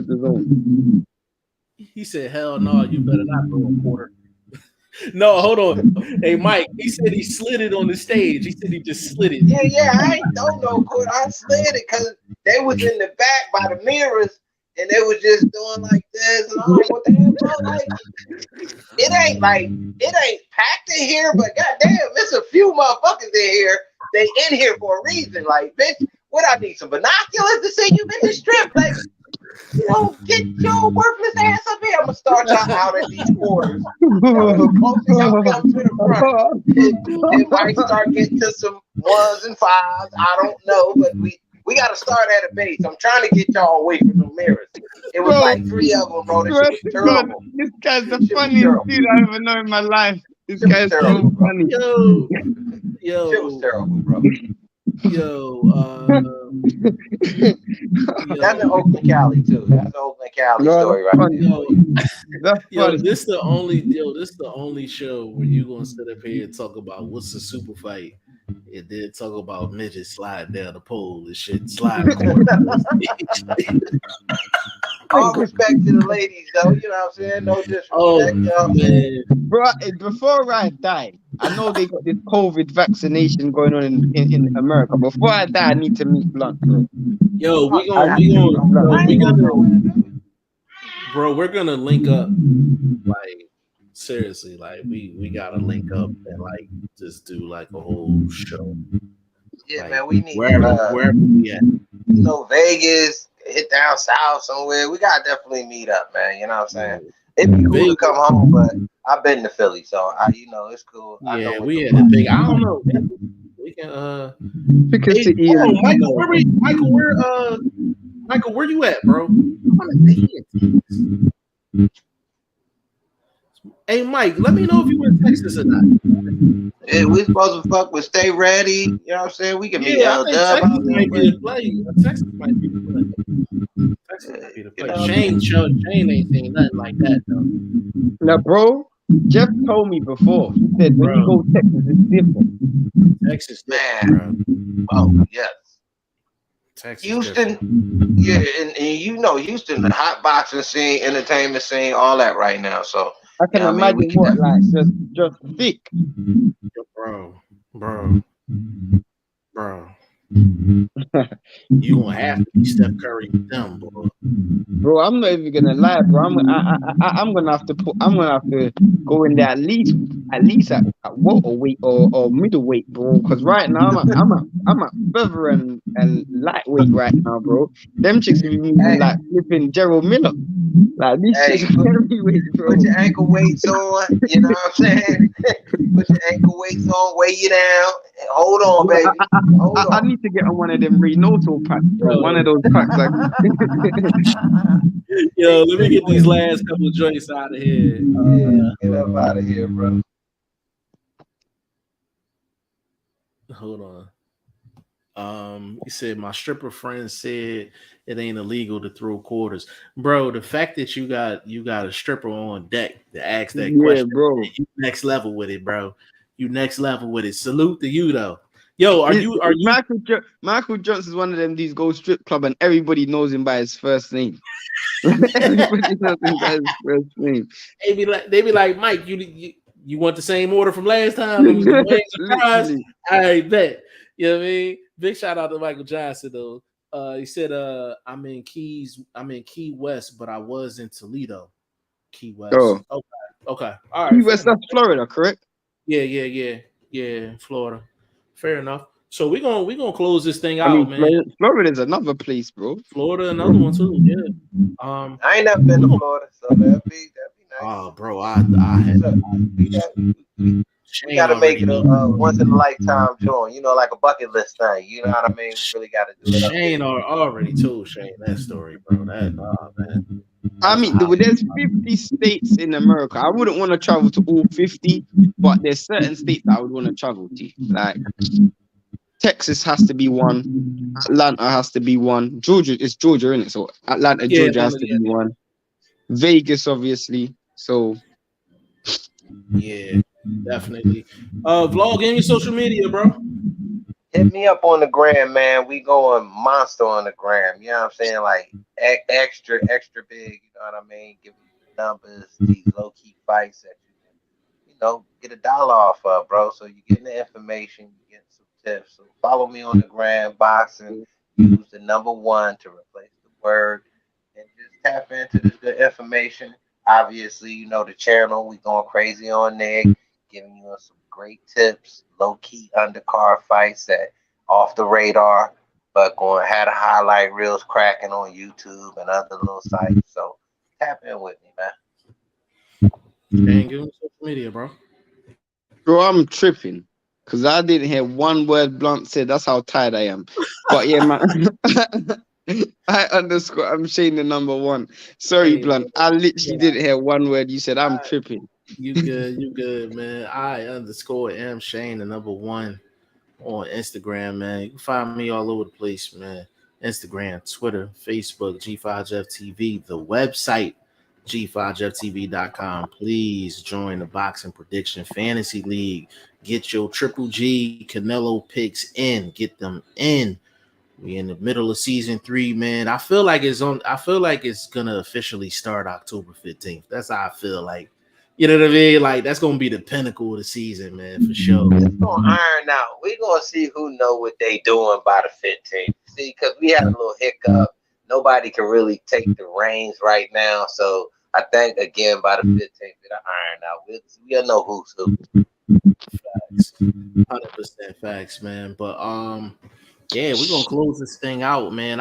the zone. He said, "Hell no, you better not throw a quarter." No, hold on. Hey, Mike, he said he slid it on the stage. He said he just slid it. Yeah, I ain't throw no quarter. I slid it because they was in the back by the mirrors and they was just doing like this. And I'm like, what the hell, bro? Like, it ain't packed in here, but goddamn, there's a few motherfuckers in here. They in here for a reason. Like, bitch, what I need some binoculars to see you in the strip? Like, you know, get your worthless ass up here. I'm gonna start y'all out at these quarters. Y'all come to the front. It might start getting to some 1s and 5s. I don't know, but we gotta start at a base. I'm trying to get y'all away from the mirrors. It was like 3 of them, bro. This shit was terrible. This guy's the funniest dude I've ever known in my life. This guy's so funny. Yo. It was terrible, bro. That's an Oakland Cali too. That's an Oakland Cali story right there. This the only show where you gonna sit up here and talk about what's a super fight. It did talk about midgets sliding down the pole and shit, sliding. All respect to the ladies, though. You know what I'm saying? No disrespect. Man. Bro, before I die, I know they got this COVID vaccination going on in America. Before I die, I need to meet Blunt, bro. Yo, we're gonna link up. Like, seriously, like we gotta link up and like just do like a whole show. Yeah, like, man, we need wherever we at. You know, Vegas, hit down south somewhere. We gotta definitely meet up, man. You know what I'm saying? It'd be cool to come home, but I've been to Philly, so it's cool. Yeah, we had the big. I don't know. We can Michael, where you at, bro? Hey, Mike, let me know if you in Texas or not. Yeah, we supposed to fuck with Stay Ready. You know what I'm saying? We can meet Texas might be the play. Texas might be the play. Shane ain't saying nothing like that, though. Now, bro, Jeff told me before. He said when you go to Texas, it's different. Texas, man. Bro. Oh, yes. Texas, Houston, yeah, and you know Houston, the hot boxing scene, entertainment scene, all that right now. So I can imagine what, like, just thick, bro. You gonna have to be Steph Curry with them, bro. Bro, I'm not even gonna lie, bro. I'm gonna have to go in there at least at welterweight or middleweight, bro. Because right now I'm at feather and lightweight right now, bro. Them chicks be moving like flipping Gerald Miller. Like these chicks heavyweight, bro. Put your ankle weights on, you know what I'm saying? Put your ankle weights on, weigh you down. Hold on, baby. I need to get on one of them Renoto packs, bro. One of those packs. Like... Yo, let me get these last couple of joints out of here. Get up out of here, bro. Hold on. He said my stripper friend said it ain't illegal to throw quarters, bro. The fact that you got a stripper on deck to ask that Yeah, question, bro. you next level with it, bro. You next level with it. Salute to you though. Yo, are It- you Michael Johnson's one of them. These go strip club, and everybody knows him by his first name. Everybody knows him by his first name. they be like Mike, you want the same order from last time? Them wings and fries? Literally. I bet. You know what I mean? Big shout out to Michael Johnson though. He said, I'm in Key West, but I was in Toledo. Key West. Oh, Okay. All Key right, fair West, enough. that's Florida, correct? Yeah, Florida. Fair enough. So we gonna close this thing I out, mean, man. Florida is another place, bro. Florida, another one too. Yeah. I ain't never been to Florida, so that'd be nice. Oh, bro, I had We Shane gotta make already it a know. once in a lifetime joint, like a bucket list thing. You know what I mean? We really gotta do it up Shane there. already told Shane that story, bro. That man, I that's a mean, hot. there's 50 states in America. I wouldn't want to travel to all 50, but there's certain states that I would want to travel to. Like Texas has to be one. Atlanta has to be one. Georgia is Georgia, isn't it? So Atlanta, Yeah, Georgia has to be one. Vegas, obviously. So yeah, definitely. Vlog, any social media, bro? Hit me up on the gram, man. We going monster on the gram. You know what I'm saying? Like extra big. You know what I mean? Give me the numbers, these low key fights that you get $1 off of, bro. So you're getting the information, you get some tips. So follow me on the gram, boxing. Use the number 1 to replace the word, and just tap into this good information. Obviously, the channel. We going crazy on there, giving you some great tips, low key undercard fights that off the radar, but going had a highlight reels cracking on YouTube and other little sites. So tap in with me, man. And give me social media, bro. bro, I'm tripping. Cause I didn't hear one word Blunt said. That's how tired I am. But yeah, man. I'm Shane the number 1. Sorry, Hey, Blunt. I literally yeah, didn't hear one word you said. I'm tripping. you good, man. I underscore am Shane the number 1 on Instagram, man. You can find me all over the place, man. Instagram, Twitter, Facebook, G5FTV, the website, G5FTV.com. Please join the Boxing Prediction Fantasy League. Get your Triple G Canelo picks in. Get them in. We in the middle of season 3, man. I feel like it's gonna officially start October 15th. That's how I feel like. You know what I mean? Like that's gonna be the pinnacle of the season, man, for sure. It's gonna iron out. We're gonna see who know what they doing by the 15th. See, because we had a little hiccup. Nobody can really take the reins right now. So I think again by the 15th, it'll iron out. We'll know who's who. Facts. 100% facts, man. But yeah, we're gonna close this thing out, man.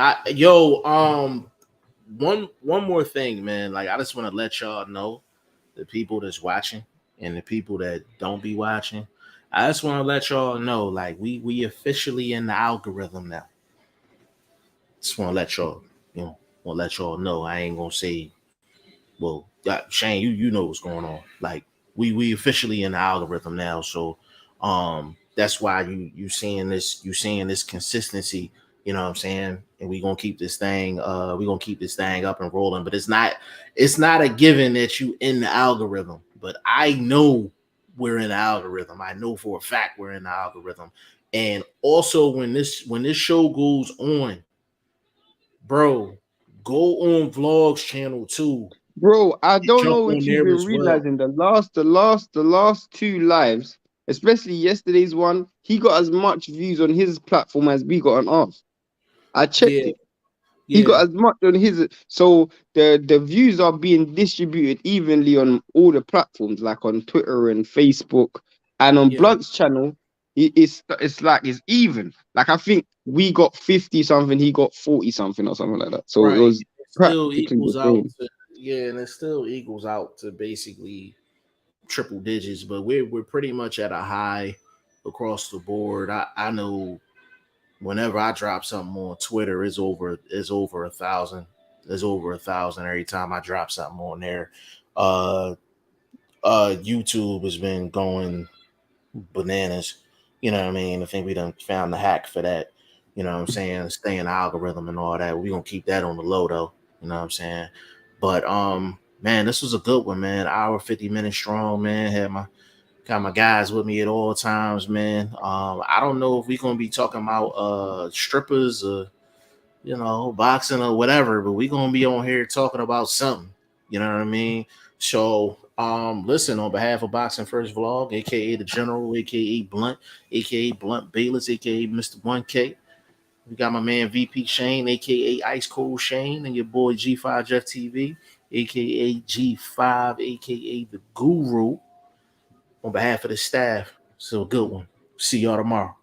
One more thing, man. Like I just want to let y'all know, the people that's watching and the people that don't be watching. I just want to let y'all know, like we officially in the algorithm now. Just want to let y'all, want to let y'all know. I ain't gonna say, well, Shane, you know what's going on. Like we officially in the algorithm now, so that's why you seeing this consistency. You know what I'm saying? And we gonna keep this thing up and rolling. But it's not a given that you in the algorithm. But I know we're in the algorithm. I know for a fact we're in the algorithm. And also when this show goes on, bro, go on Vlog's channel too. Bro, I don't Jump know on if you've there been as well. realizing the last 2 lives, especially yesterday's one, he got as much views on his platform as we got on ours. I checked Yeah, it. He yeah, got as much on his, so the views are being distributed evenly on all the platforms, like on Twitter and Facebook, and on yeah. Blunt's channel, it's like it's even. Like I think we got 50 something, he got 40 something or something like that. So it Right. was It still practically the equals out same. to and it still equals out to basically triple digits, but we're pretty much at a high across the board. I know whenever I drop something on Twitter, it's over 1,000. There's over 1,000 every time I drop something on there. Uh YouTube has been going bananas. You know what I mean? I think we done found the hack for that. You know what I'm saying? Stay in the algorithm and all that. We're gonna keep that on the low though. You know what I'm saying? But man, this was a good one, man. Hour 50 minutes strong, man. Got my guys with me at all times, man. I don't know if we're gonna be talking about strippers or boxing or whatever, but we're gonna be on here talking about something. You know what I mean? So listen, on behalf of Boxing First Vlog, aka the General, aka Blunt, aka Blunt Bayless, aka Mr. 1K. We got my man VP Shane, aka Ice Cold Shane, and your boy G5 Jeff TV, aka G5, aka the Guru. On behalf of the staff, it's a good one. See y'all tomorrow.